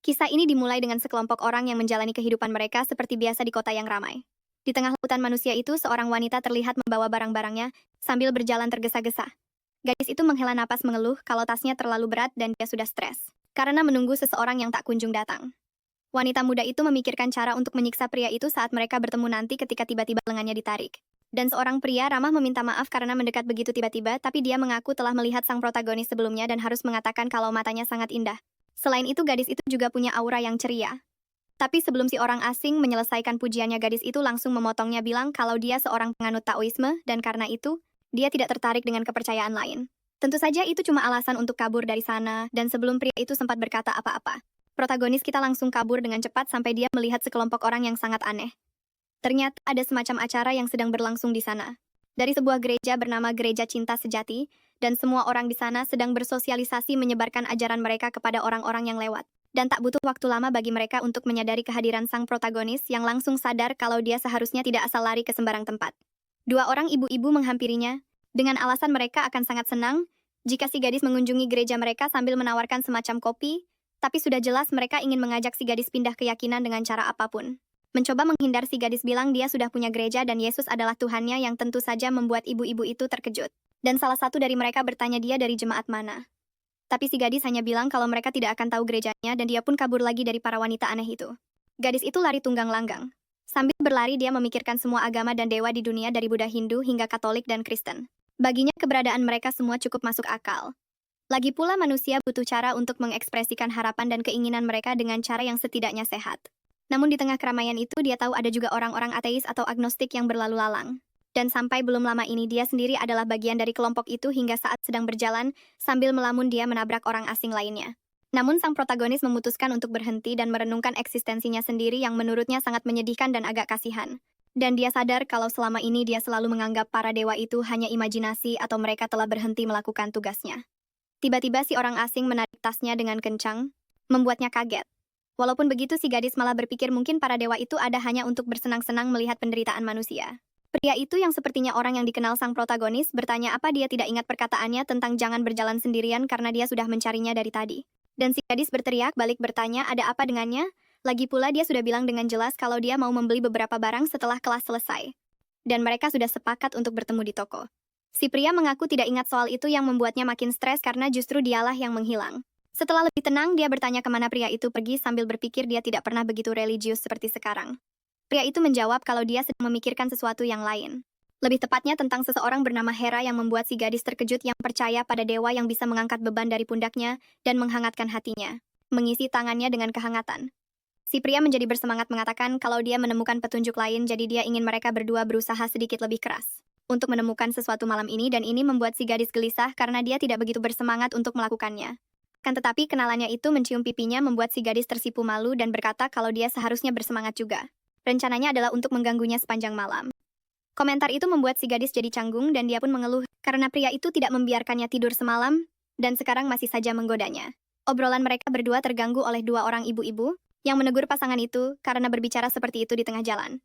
Kisah ini dimulai dengan sekelompok orang yang menjalani kehidupan mereka seperti biasa di kota yang ramai. Di tengah lautan manusia itu, seorang wanita terlihat membawa barang-barangnya sambil berjalan tergesa-gesa. Gadis itu menghela napas mengeluh kalau tasnya terlalu berat dan dia sudah stres karena menunggu seseorang yang tak kunjung datang. Wanita muda itu memikirkan cara untuk menyiksa pria itu saat mereka bertemu nanti ketika tiba-tiba lengannya ditarik. Dan seorang pria ramah meminta maaf karena mendekat begitu tiba-tiba, tapi dia mengaku telah melihat sang protagonis sebelumnya dan harus mengatakan kalau matanya sangat indah. Selain itu, gadis itu juga punya aura yang ceria. Tapi sebelum si orang asing menyelesaikan pujiannya, gadis itu langsung memotongnya bilang kalau dia seorang penganut Taoisme dan karena itu, dia tidak tertarik dengan kepercayaan lain. Tentu saja itu cuma alasan untuk kabur dari sana, dan sebelum pria itu sempat berkata apa-apa, protagonis kita langsung kabur dengan cepat sampai dia melihat sekelompok orang yang sangat aneh. Ternyata ada semacam acara yang sedang berlangsung di sana. Dari sebuah gereja bernama Gereja Cinta Sejati, dan semua orang di sana sedang bersosialisasi menyebarkan ajaran mereka kepada orang-orang yang lewat. Dan tak butuh waktu lama bagi mereka untuk menyadari kehadiran sang protagonis yang langsung sadar kalau dia seharusnya tidak asal lari ke sembarang tempat. Dua orang ibu-ibu menghampirinya, dengan alasan mereka akan sangat senang jika si gadis mengunjungi gereja mereka sambil menawarkan semacam kopi, tapi sudah jelas mereka ingin mengajak si gadis pindah keyakinan dengan cara apapun. Mencoba menghindar, si gadis bilang dia sudah punya gereja dan Yesus adalah Tuhannya, yang tentu saja membuat ibu-ibu itu terkejut. Dan salah satu dari mereka bertanya dia dari jemaat mana. Tapi si gadis hanya bilang kalau mereka tidak akan tahu gerejanya dan dia pun kabur lagi dari para wanita aneh itu. Gadis itu lari tunggang langgang. Sambil berlari dia memikirkan semua agama dan dewa di dunia dari Buddha, Hindu hingga Katolik dan Kristen. Baginya keberadaan mereka semua cukup masuk akal. Lagi pula manusia butuh cara untuk mengekspresikan harapan dan keinginan mereka dengan cara yang setidaknya sehat. Namun di tengah keramaian itu dia tahu ada juga orang-orang ateis atau agnostik yang berlalu lalang. Dan sampai belum lama ini dia sendiri adalah bagian dari kelompok itu hingga saat sedang berjalan, sambil melamun dia menabrak orang asing lainnya. Namun sang protagonis memutuskan untuk berhenti dan merenungkan eksistensinya sendiri yang menurutnya sangat menyedihkan dan agak kasihan. Dan dia sadar kalau selama ini dia selalu menganggap para dewa itu hanya imajinasi atau mereka telah berhenti melakukan tugasnya. Tiba-tiba si orang asing menarik tasnya dengan kencang, membuatnya kaget. Walaupun begitu, si gadis malah berpikir mungkin para dewa itu ada hanya untuk bersenang-senang melihat penderitaan manusia. Pria itu yang sepertinya orang yang dikenal sang protagonis bertanya apa dia tidak ingat perkataannya tentang jangan berjalan sendirian karena dia sudah mencarinya dari tadi. Dan si gadis berteriak balik bertanya ada apa dengannya? Lagi pula dia sudah bilang dengan jelas kalau dia mau membeli beberapa barang setelah kelas selesai. Dan mereka sudah sepakat untuk bertemu di toko. Si pria mengaku tidak ingat soal itu yang membuatnya makin stres karena justru dialah yang menghilang. Setelah lebih tenang, dia bertanya kemana pria itu pergi sambil berpikir dia tidak pernah begitu religius seperti sekarang. Pria itu menjawab kalau dia sedang memikirkan sesuatu yang lain. Lebih tepatnya tentang seseorang bernama Hera yang membuat si gadis terkejut, yang percaya pada dewa yang bisa mengangkat beban dari pundaknya dan menghangatkan hatinya, mengisi tangannya dengan kehangatan. Si pria menjadi bersemangat mengatakan kalau dia menemukan petunjuk lain, jadi dia ingin mereka berdua berusaha sedikit lebih keras untuk menemukan sesuatu malam ini, dan ini membuat si gadis gelisah karena dia tidak begitu bersemangat untuk melakukannya. Kan tetapi kenalannya itu mencium pipinya membuat si gadis tersipu malu dan berkata kalau dia seharusnya bersemangat juga. Rencananya adalah untuk mengganggunya sepanjang malam. Komentar itu membuat si gadis jadi canggung dan dia pun mengeluh karena pria itu tidak membiarkannya tidur semalam dan sekarang masih saja menggodanya. Obrolan mereka berdua terganggu oleh dua orang ibu-ibu yang menegur pasangan itu karena berbicara seperti itu di tengah jalan.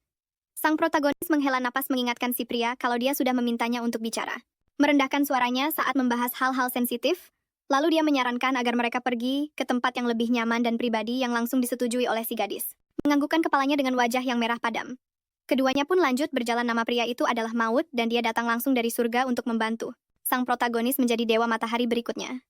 Sang protagonis menghela napas mengingatkan si pria kalau dia sudah memintanya untuk bicara. Merendahkan suaranya saat membahas hal-hal sensitif. Lalu dia menyarankan agar mereka pergi ke tempat yang lebih nyaman dan pribadi yang langsung disetujui oleh si gadis. Menganggukkan kepalanya dengan wajah yang merah padam. Keduanya pun lanjut berjalan. Nama pria itu adalah Maut dan dia datang langsung dari surga untuk membantu sang protagonis menjadi dewa matahari berikutnya.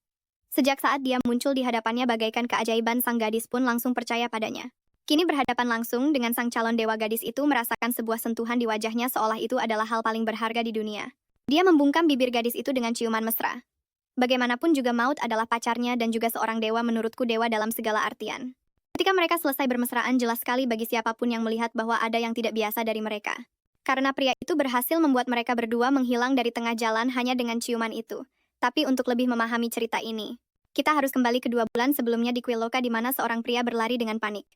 Sejak saat dia muncul di hadapannya bagaikan keajaiban, sang gadis pun langsung percaya padanya. Kini berhadapan langsung dengan sang calon dewa, gadis itu merasakan sebuah sentuhan di wajahnya seolah itu adalah hal paling berharga di dunia. Dia membungkam bibir gadis itu dengan ciuman mesra. Bagaimanapun juga Maut adalah pacarnya dan juga seorang dewa, menurutku dewa dalam segala artian. Ketika mereka selesai bermesraan, jelas sekali bagi siapapun yang melihat bahwa ada yang tidak biasa dari mereka. Karena pria itu berhasil membuat mereka berdua menghilang dari tengah jalan hanya dengan ciuman itu. Tapi untuk lebih memahami cerita ini, kita harus kembali ke 2 bulan sebelumnya di Quiloca, di mana seorang pria berlari dengan panik.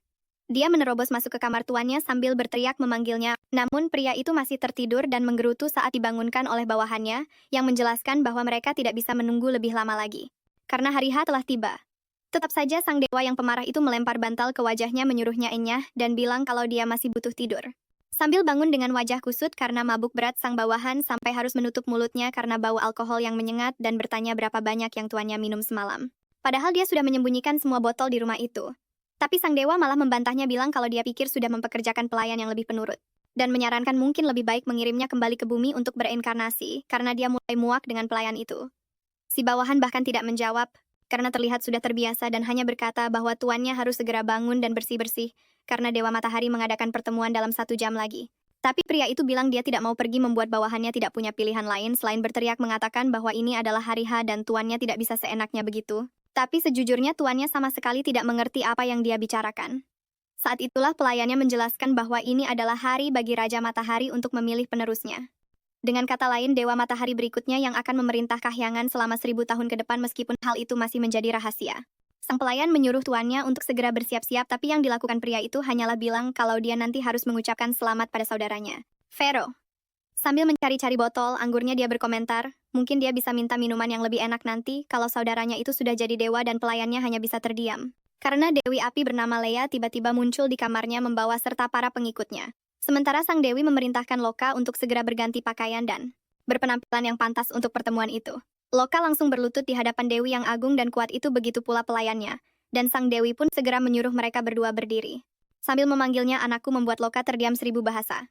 Dia menerobos masuk ke kamar tuannya sambil berteriak memanggilnya, namun pria itu masih tertidur dan menggerutu saat dibangunkan oleh bawahannya, yang menjelaskan bahwa mereka tidak bisa menunggu lebih lama lagi. Karena hari H telah tiba. Tetap saja sang dewa yang pemarah itu melempar bantal ke wajahnya menyuruhnya enyah dan bilang kalau dia masih butuh tidur. Sambil bangun dengan wajah kusut karena mabuk berat, sang bawahan sampai harus menutup mulutnya karena bau alkohol yang menyengat dan bertanya berapa banyak yang tuannya minum semalam. Padahal dia sudah menyembunyikan semua botol di rumah itu. Tapi sang dewa malah membantahnya bilang kalau dia pikir sudah mempekerjakan pelayan yang lebih penurut. Dan menyarankan mungkin lebih baik mengirimnya kembali ke bumi untuk bereinkarnasi, karena dia mulai muak dengan pelayan itu. Si bawahan bahkan tidak menjawab, karena terlihat sudah terbiasa dan hanya berkata bahwa tuannya harus segera bangun dan bersih-bersih, karena Dewa Matahari mengadakan pertemuan dalam 1 jam lagi. Tapi pria itu bilang dia tidak mau pergi membuat bawahannya tidak punya pilihan lain selain berteriak mengatakan bahwa ini adalah hari H dan tuannya tidak bisa seenaknya begitu. Tapi sejujurnya tuannya sama sekali tidak mengerti apa yang dia bicarakan. Saat itulah pelayannya menjelaskan bahwa ini adalah hari bagi Raja Matahari untuk memilih penerusnya. Dengan kata lain, Dewa Matahari berikutnya yang akan memerintah Kahyangan selama 1000 tahun ke depan meskipun hal itu masih menjadi rahasia. Sang pelayan menyuruh tuannya untuk segera bersiap-siap tapi yang dilakukan pria itu hanyalah bilang kalau dia nanti harus mengucapkan selamat pada saudaranya, Pharaoh. Sambil mencari-cari botol, anggurnya dia berkomentar, mungkin dia bisa minta minuman yang lebih enak nanti kalau saudaranya itu sudah jadi dewa dan pelayannya hanya bisa terdiam. Karena Dewi Api bernama Leia tiba-tiba muncul di kamarnya membawa serta para pengikutnya. Sementara sang Dewi memerintahkan Loka untuk segera berganti pakaian dan berpenampilan yang pantas untuk pertemuan itu. Loka langsung berlutut di hadapan Dewi yang agung dan kuat itu begitu pula pelayannya. Dan sang Dewi pun segera menyuruh mereka berdua berdiri. Sambil memanggilnya anakku membuat Loka terdiam 1000 bahasa.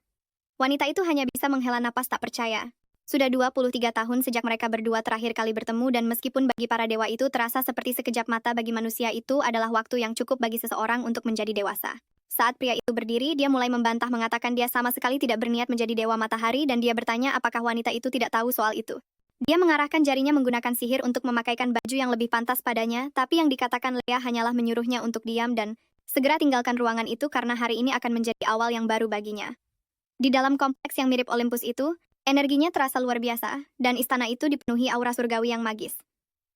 Wanita itu hanya bisa menghela napas tak percaya. Sudah 23 tahun sejak mereka berdua terakhir kali bertemu dan meskipun bagi para dewa itu terasa seperti sekejap mata bagi manusia itu adalah waktu yang cukup bagi seseorang untuk menjadi dewasa. Saat pria itu berdiri, dia mulai membantah mengatakan dia sama sekali tidak berniat menjadi dewa matahari dan dia bertanya apakah wanita itu tidak tahu soal itu. Dia mengarahkan jarinya menggunakan sihir untuk memakaikan baju yang lebih pantas padanya, tapi yang dikatakan Leia hanyalah menyuruhnya untuk diam dan segera tinggalkan ruangan itu karena hari ini akan menjadi awal yang baru baginya. Di dalam kompleks yang mirip Olympus itu, energinya terasa luar biasa, dan istana itu dipenuhi aura surgawi yang magis.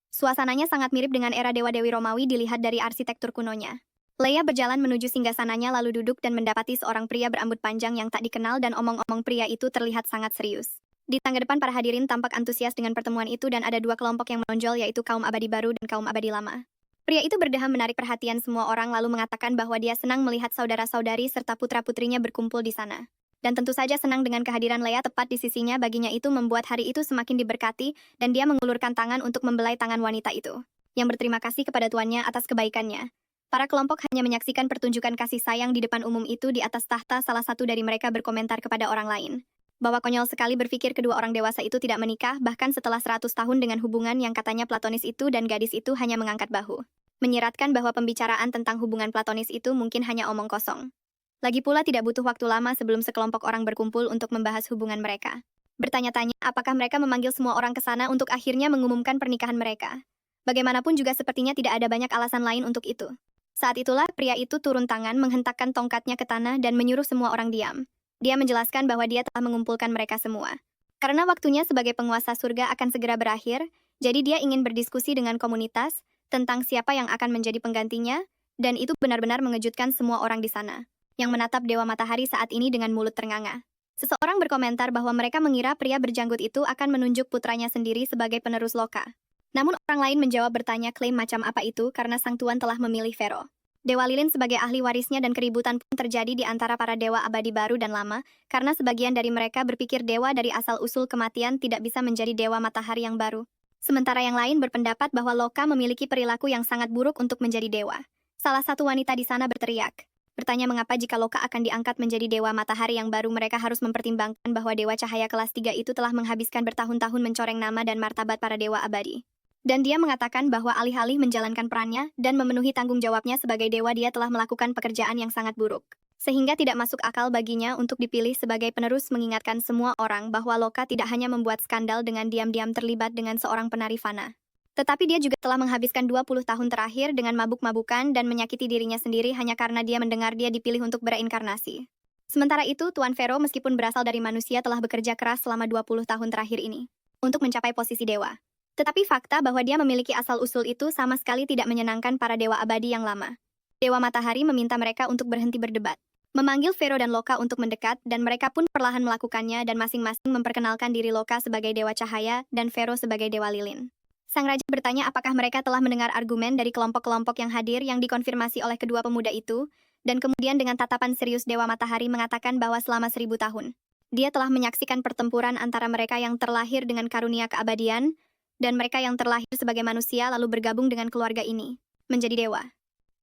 Suasananya sangat mirip dengan era dewa-dewi Romawi dilihat dari arsitektur kunonya. Leia berjalan menuju singgasananya lalu duduk dan mendapati seorang pria berambut panjang yang tak dikenal dan omong-omong pria itu terlihat sangat serius. Di tangga depan para hadirin tampak antusias dengan pertemuan itu dan ada 2 kelompok yang menonjol yaitu kaum abadi baru dan kaum abadi lama. Pria itu berdeham menarik perhatian semua orang lalu mengatakan bahwa dia senang melihat saudara-saudari serta putra-putrinya berkumpul di sana. Dan tentu saja senang dengan kehadiran Leia tepat di sisinya baginya itu membuat hari itu semakin diberkati dan dia mengulurkan tangan untuk membelai tangan wanita itu. Yang berterima kasih kepada tuannya atas kebaikannya. Para kelompok hanya menyaksikan pertunjukan kasih sayang di depan umum itu di atas tahta salah satu dari mereka berkomentar kepada orang lain. Bahwa konyol sekali berpikir kedua orang dewasa itu tidak menikah bahkan setelah 100 tahun dengan hubungan yang katanya platonis itu dan gadis itu hanya mengangkat bahu. Menyiratkan bahwa pembicaraan tentang hubungan platonis itu mungkin hanya omong kosong. Lagi pula tidak butuh waktu lama sebelum sekelompok orang berkumpul untuk membahas hubungan mereka. Bertanya-tanya apakah mereka memanggil semua orang ke sana untuk akhirnya mengumumkan pernikahan mereka. Bagaimanapun juga sepertinya tidak ada banyak alasan lain untuk itu. Saat itulah pria itu turun tangan menghentakkan tongkatnya ke tanah dan menyuruh semua orang diam. Dia menjelaskan bahwa dia telah mengumpulkan mereka semua. Karena waktunya sebagai penguasa surga akan segera berakhir, jadi dia ingin berdiskusi dengan komunitas tentang siapa yang akan menjadi penggantinya, dan itu benar-benar mengejutkan semua orang di sana yang menatap Dewa Matahari saat ini dengan mulut ternganga. Seseorang berkomentar bahwa mereka mengira pria berjanggut itu akan menunjuk putranya sendiri sebagai penerus Loka. Namun orang lain menjawab bertanya klaim macam apa itu karena sang tuan telah memilih Pharaoh. Dewa Lilin sebagai ahli warisnya dan keributan pun terjadi di antara para dewa abadi baru dan lama, karena sebagian dari mereka berpikir dewa dari asal-usul kematian tidak bisa menjadi dewa matahari yang baru. Sementara yang lain berpendapat bahwa Loka memiliki perilaku yang sangat buruk untuk menjadi dewa. Salah satu wanita di sana berteriak. Bertanya mengapa jika Loka akan diangkat menjadi dewa matahari yang baru mereka harus mempertimbangkan bahwa dewa cahaya kelas 3 itu telah menghabiskan bertahun-tahun mencoreng nama dan martabat para dewa abadi. Dan dia mengatakan bahwa alih-alih menjalankan perannya dan memenuhi tanggung jawabnya sebagai dewa dia telah melakukan pekerjaan yang sangat buruk. Sehingga tidak masuk akal baginya untuk dipilih sebagai penerus mengingatkan semua orang bahwa Loka tidak hanya membuat skandal dengan diam-diam terlibat dengan seorang penari fana. Tetapi dia juga telah menghabiskan 20 tahun terakhir dengan mabuk-mabukan dan menyakiti dirinya sendiri hanya karena dia mendengar dia dipilih untuk bereinkarnasi. Sementara itu, Tuan Pharaoh meskipun berasal dari manusia telah bekerja keras selama 20 tahun terakhir ini untuk mencapai posisi dewa. Tetapi fakta bahwa dia memiliki asal-usul itu sama sekali tidak menyenangkan para dewa abadi yang lama. Dewa Matahari meminta mereka untuk berhenti berdebat. Memanggil Pharaoh dan Loka untuk mendekat dan mereka pun perlahan melakukannya dan masing-masing memperkenalkan diri Loka sebagai dewa cahaya dan Pharaoh sebagai dewa lilin. Sang raja bertanya apakah mereka telah mendengar argumen dari kelompok-kelompok yang hadir yang dikonfirmasi oleh kedua pemuda itu, dan kemudian dengan tatapan serius Dewa Matahari mengatakan bahwa selama 1000 tahun, dia telah menyaksikan pertempuran antara mereka yang terlahir dengan karunia keabadian, dan mereka yang terlahir sebagai manusia lalu bergabung dengan keluarga ini, menjadi dewa.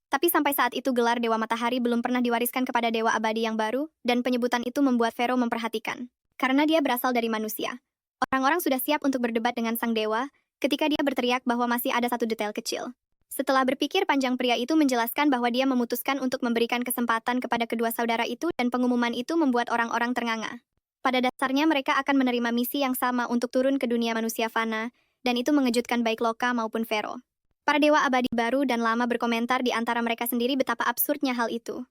Tapi sampai saat itu gelar Dewa Matahari belum pernah diwariskan kepada Dewa Abadi yang baru, dan penyebutan itu membuat Vero memperhatikan. Karena dia berasal dari manusia. Orang-orang sudah siap untuk berdebat dengan sang dewa, ketika dia berteriak bahwa masih ada satu detail kecil. Setelah berpikir panjang, pria itu menjelaskan bahwa dia memutuskan untuk memberikan kesempatan kepada kedua saudara itu dan pengumuman itu membuat orang-orang ternganga. Pada dasarnya mereka akan menerima misi yang sama untuk turun ke dunia manusia fana, dan itu mengejutkan baik Loka maupun Vero. Para dewa abadi baru dan lama berkomentar di antara mereka sendiri betapa absurdnya hal itu.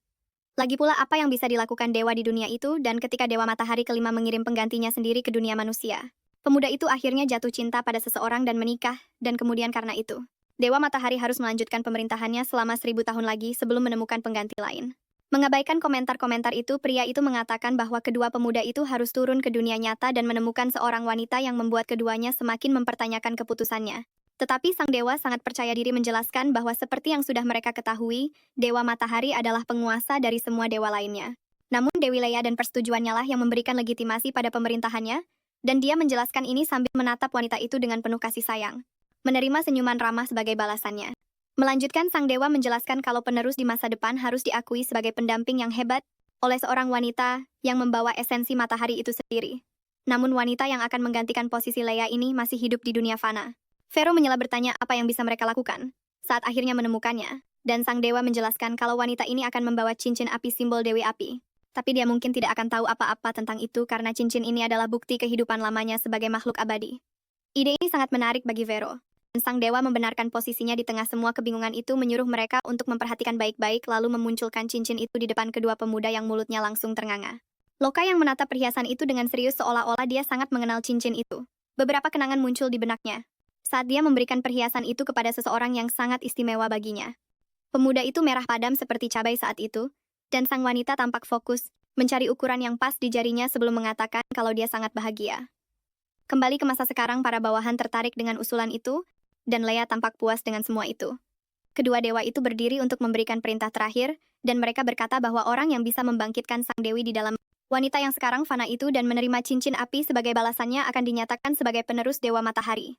Lagi pula apa yang bisa dilakukan dewa di dunia itu dan ketika Dewa Matahari kelima mengirim penggantinya sendiri ke dunia manusia. Pemuda itu akhirnya jatuh cinta pada seseorang dan menikah, dan kemudian karena itu, Dewa Matahari harus melanjutkan pemerintahannya selama 1000 tahun lagi sebelum menemukan pengganti lain. Mengabaikan komentar-komentar itu, pria itu mengatakan bahwa kedua pemuda itu harus turun ke dunia nyata dan menemukan seorang wanita yang membuat keduanya semakin mempertanyakan keputusannya. Tetapi sang dewa sangat percaya diri menjelaskan bahwa seperti yang sudah mereka ketahui, Dewa Matahari adalah penguasa dari semua dewa lainnya. Namun Dewi Leia dan persetujuannya lah yang memberikan legitimasi pada pemerintahannya, dan dia menjelaskan ini sambil menatap wanita itu dengan penuh kasih sayang. Menerima senyuman ramah sebagai balasannya. Melanjutkan, sang dewa menjelaskan kalau penerus di masa depan harus diakui sebagai pendamping yang hebat oleh seorang wanita yang membawa esensi matahari itu sendiri. Namun wanita yang akan menggantikan posisi Leia ini masih hidup di dunia fana. Vero menyela bertanya apa yang bisa mereka lakukan saat akhirnya menemukannya, dan sang dewa menjelaskan kalau wanita ini akan membawa cincin api simbol Dewi Api. Tapi dia mungkin tidak akan tahu apa-apa tentang itu karena cincin ini adalah bukti kehidupan lamanya sebagai makhluk abadi. Ide ini sangat menarik bagi Vero. Dan sang dewa membenarkan posisinya di tengah semua kebingungan itu, menyuruh mereka untuk memperhatikan baik-baik lalu memunculkan cincin itu di depan kedua pemuda yang mulutnya langsung ternganga. Loka yang menatap perhiasan itu dengan serius seolah-olah dia sangat mengenal cincin itu. Beberapa kenangan muncul di benaknya saat dia memberikan perhiasan itu kepada seseorang yang sangat istimewa baginya. Pemuda itu merah padam seperti cabai saat itu, dan sang wanita tampak fokus, mencari ukuran yang pas di jarinya sebelum mengatakan kalau dia sangat bahagia. Kembali ke masa sekarang, para bawahan tertarik dengan usulan itu, dan Leia tampak puas dengan semua itu. Kedua dewa itu berdiri untuk memberikan perintah terakhir, dan mereka berkata bahwa orang yang bisa membangkitkan sang dewi di dalam wanita yang sekarang fana itu dan menerima cincin api sebagai balasannya akan dinyatakan sebagai penerus Dewa Matahari.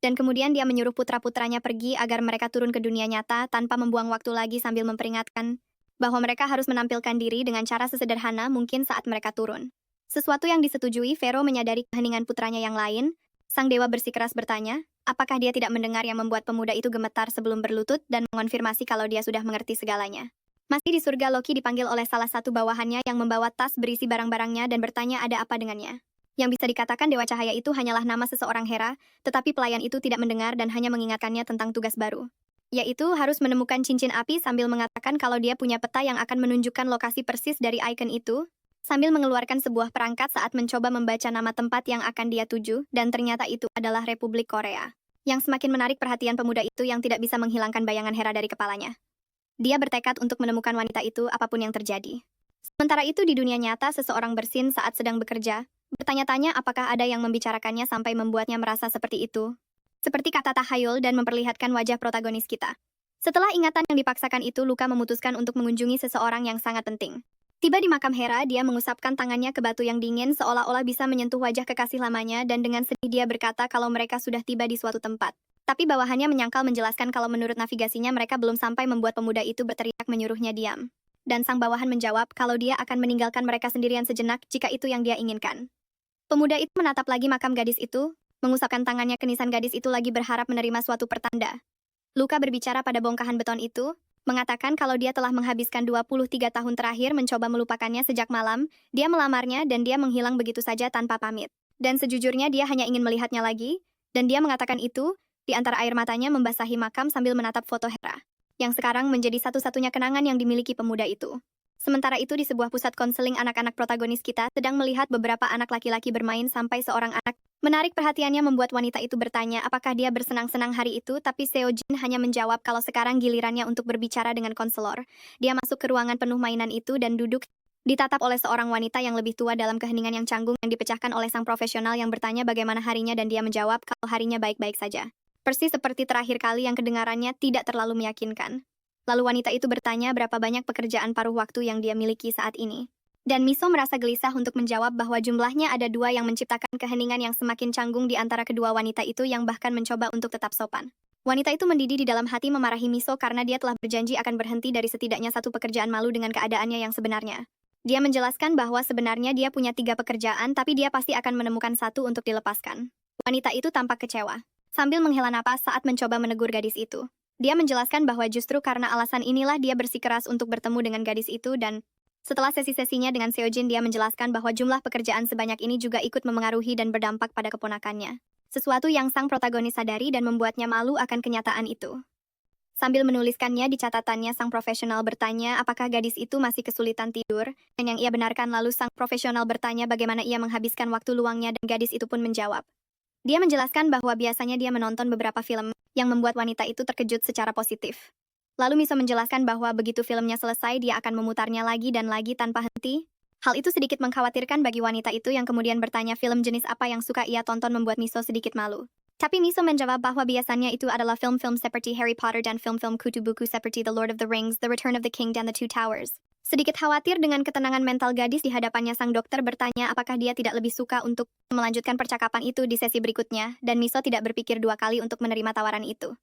Dan kemudian dia menyuruh putra-putranya pergi agar mereka turun ke dunia nyata tanpa membuang waktu lagi sambil memperingatkan bahwa mereka harus menampilkan diri dengan cara sesederhana mungkin saat mereka turun. Sesuatu yang disetujui, Vero menyadari keheningan putranya yang lain. Sang dewa bersikeras bertanya, apakah dia tidak mendengar yang membuat pemuda itu gemetar sebelum berlutut dan mengonfirmasi kalau dia sudah mengerti segalanya. Masih di surga, Loki dipanggil oleh salah satu bawahannya yang membawa tas berisi barang-barangnya dan bertanya ada apa dengannya. Yang bisa dikatakan Dewa Cahaya itu hanyalah nama seseorang Hera, tetapi pelayan itu tidak mendengar dan hanya mengingatkannya tentang tugas baru. Yaitu harus menemukan cincin api sambil mengatakan kalau dia punya peta yang akan menunjukkan lokasi persis dari ikon itu, sambil mengeluarkan sebuah perangkat saat mencoba membaca nama tempat yang akan dia tuju, dan ternyata itu adalah Republik Korea. Yang semakin menarik perhatian pemuda itu yang tidak bisa menghilangkan bayangan Hera dari kepalanya. Dia bertekad untuk menemukan wanita itu apapun yang terjadi. Sementara itu di dunia nyata, seseorang bersin saat sedang bekerja, bertanya-tanya apakah ada yang membicarakannya sampai membuatnya merasa seperti itu. Seperti kata tahayul dan memperlihatkan wajah protagonis kita. Setelah ingatan yang dipaksakan itu, Luka memutuskan untuk mengunjungi seseorang yang sangat penting. Tiba di makam Hera, dia mengusapkan tangannya ke batu yang dingin seolah-olah bisa menyentuh wajah kekasih lamanya dan dengan sedih dia berkata kalau mereka sudah tiba di suatu tempat. Tapi bawahannya menyangkal menjelaskan kalau menurut navigasinya mereka belum sampai membuat pemuda itu berteriak menyuruhnya diam. Dan sang bawahan menjawab kalau dia akan meninggalkan mereka sendirian sejenak jika itu yang dia inginkan. Pemuda itu menatap lagi makam gadis itu, mengusapkan tangannya ke nisan gadis itu lagi berharap menerima suatu pertanda. Luka berbicara pada bongkahan beton itu, mengatakan kalau dia telah menghabiskan 23 tahun terakhir mencoba melupakannya sejak malam, dia melamarnya dan dia menghilang begitu saja tanpa pamit. Dan sejujurnya dia hanya ingin melihatnya lagi, dan dia mengatakan itu, di antara air matanya membasahi makam sambil menatap foto Hera, yang sekarang menjadi satu-satunya kenangan yang dimiliki pemuda itu. Sementara itu di sebuah pusat konseling anak-anak protagonis kita sedang melihat beberapa anak laki-laki bermain sampai seorang anak menarik perhatiannya membuat wanita itu bertanya apakah dia bersenang-senang hari itu, tapi Seo Jin hanya menjawab kalau sekarang gilirannya untuk berbicara dengan konselor. Dia masuk ke ruangan penuh mainan itu dan duduk ditatap oleh seorang wanita yang lebih tua dalam keheningan yang canggung yang dipecahkan oleh sang profesional yang bertanya bagaimana harinya dan dia menjawab kalau harinya baik-baik saja. Persis seperti terakhir kali yang kedengarannya tidak terlalu meyakinkan. Lalu wanita itu bertanya berapa banyak pekerjaan paruh waktu yang dia miliki saat ini. Dan Miso merasa gelisah untuk menjawab bahwa jumlahnya ada 2 yang menciptakan keheningan yang semakin canggung di antara kedua wanita itu yang bahkan mencoba untuk tetap sopan. Wanita itu mendidih di dalam hati memarahi Miso karena dia telah berjanji akan berhenti dari setidaknya satu pekerjaan malu dengan keadaannya yang sebenarnya. Dia menjelaskan bahwa sebenarnya dia punya 3 pekerjaan tapi dia pasti akan menemukan satu untuk dilepaskan. Wanita itu tampak kecewa, sambil menghela napas saat mencoba menegur gadis itu. Dia menjelaskan bahwa justru karena alasan inilah dia bersikeras untuk bertemu dengan gadis itu dan setelah sesi-sesinya dengan Seojin dia menjelaskan bahwa jumlah pekerjaan sebanyak ini juga ikut memengaruhi dan berdampak pada keponakannya. Sesuatu yang sang protagonis sadari dan membuatnya malu akan kenyataan itu. Sambil menuliskannya di catatannya, sang profesional bertanya apakah gadis itu masih kesulitan tidur, dan yang ia benarkan lalu sang profesional bertanya bagaimana ia menghabiskan waktu luangnya dan gadis itu pun menjawab. Dia menjelaskan bahwa biasanya dia menonton beberapa film yang membuat wanita itu terkejut secara positif. Lalu Miso menjelaskan bahwa begitu filmnya selesai dia akan memutarnya lagi dan lagi tanpa henti. Hal itu sedikit mengkhawatirkan bagi wanita itu yang kemudian bertanya film jenis apa yang suka ia tonton membuat Miso sedikit malu. Tapi Miso menjawab bahwa biasanya itu adalah film-film seperti Harry Potter dan film-film kutu buku seperti The Lord of the Rings, The Return of the King, dan The Two Towers. Sedikit khawatir dengan ketenangan mental gadis di hadapannya, sang dokter bertanya apakah dia tidak lebih suka untuk melanjutkan percakapan itu di sesi berikutnya, dan Miso tidak berpikir 2 kali untuk menerima tawaran itu.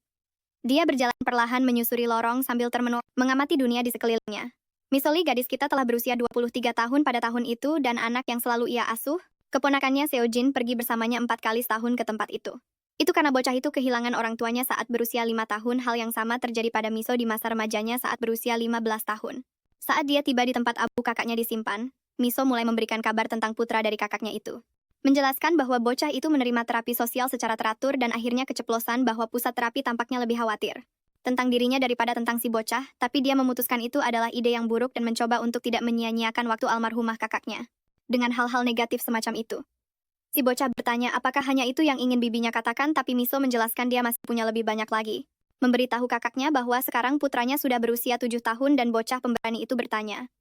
Dia berjalan perlahan menyusuri lorong sambil termenung mengamati dunia di sekelilingnya. Misoli, gadis kita telah berusia 23 tahun pada tahun itu dan anak yang selalu ia asuh, keponakannya Seojin pergi bersamanya 4 kali setahun ke tempat itu. Itu karena bocah itu kehilangan orang tuanya saat berusia 5 tahun. Hal yang sama terjadi pada Miso di masa remajanya saat berusia 15 tahun. Saat dia tiba di tempat abu kakaknya disimpan, Miso mulai memberikan kabar tentang putra dari kakaknya itu. Menjelaskan bahwa bocah itu menerima terapi sosial secara teratur dan akhirnya keceplosan bahwa pusat terapi tampaknya lebih khawatir tentang dirinya daripada tentang si bocah, tapi dia memutuskan itu adalah ide yang buruk dan mencoba untuk tidak menyia-nyiakan waktu almarhumah kakaknya dengan hal-hal negatif semacam itu. Si bocah bertanya apakah hanya itu yang ingin bibinya katakan, tapi Miso menjelaskan dia masih punya lebih banyak lagi. Memberitahu kakaknya bahwa sekarang putranya sudah berusia 7 tahun dan bocah pemberani itu bertanya,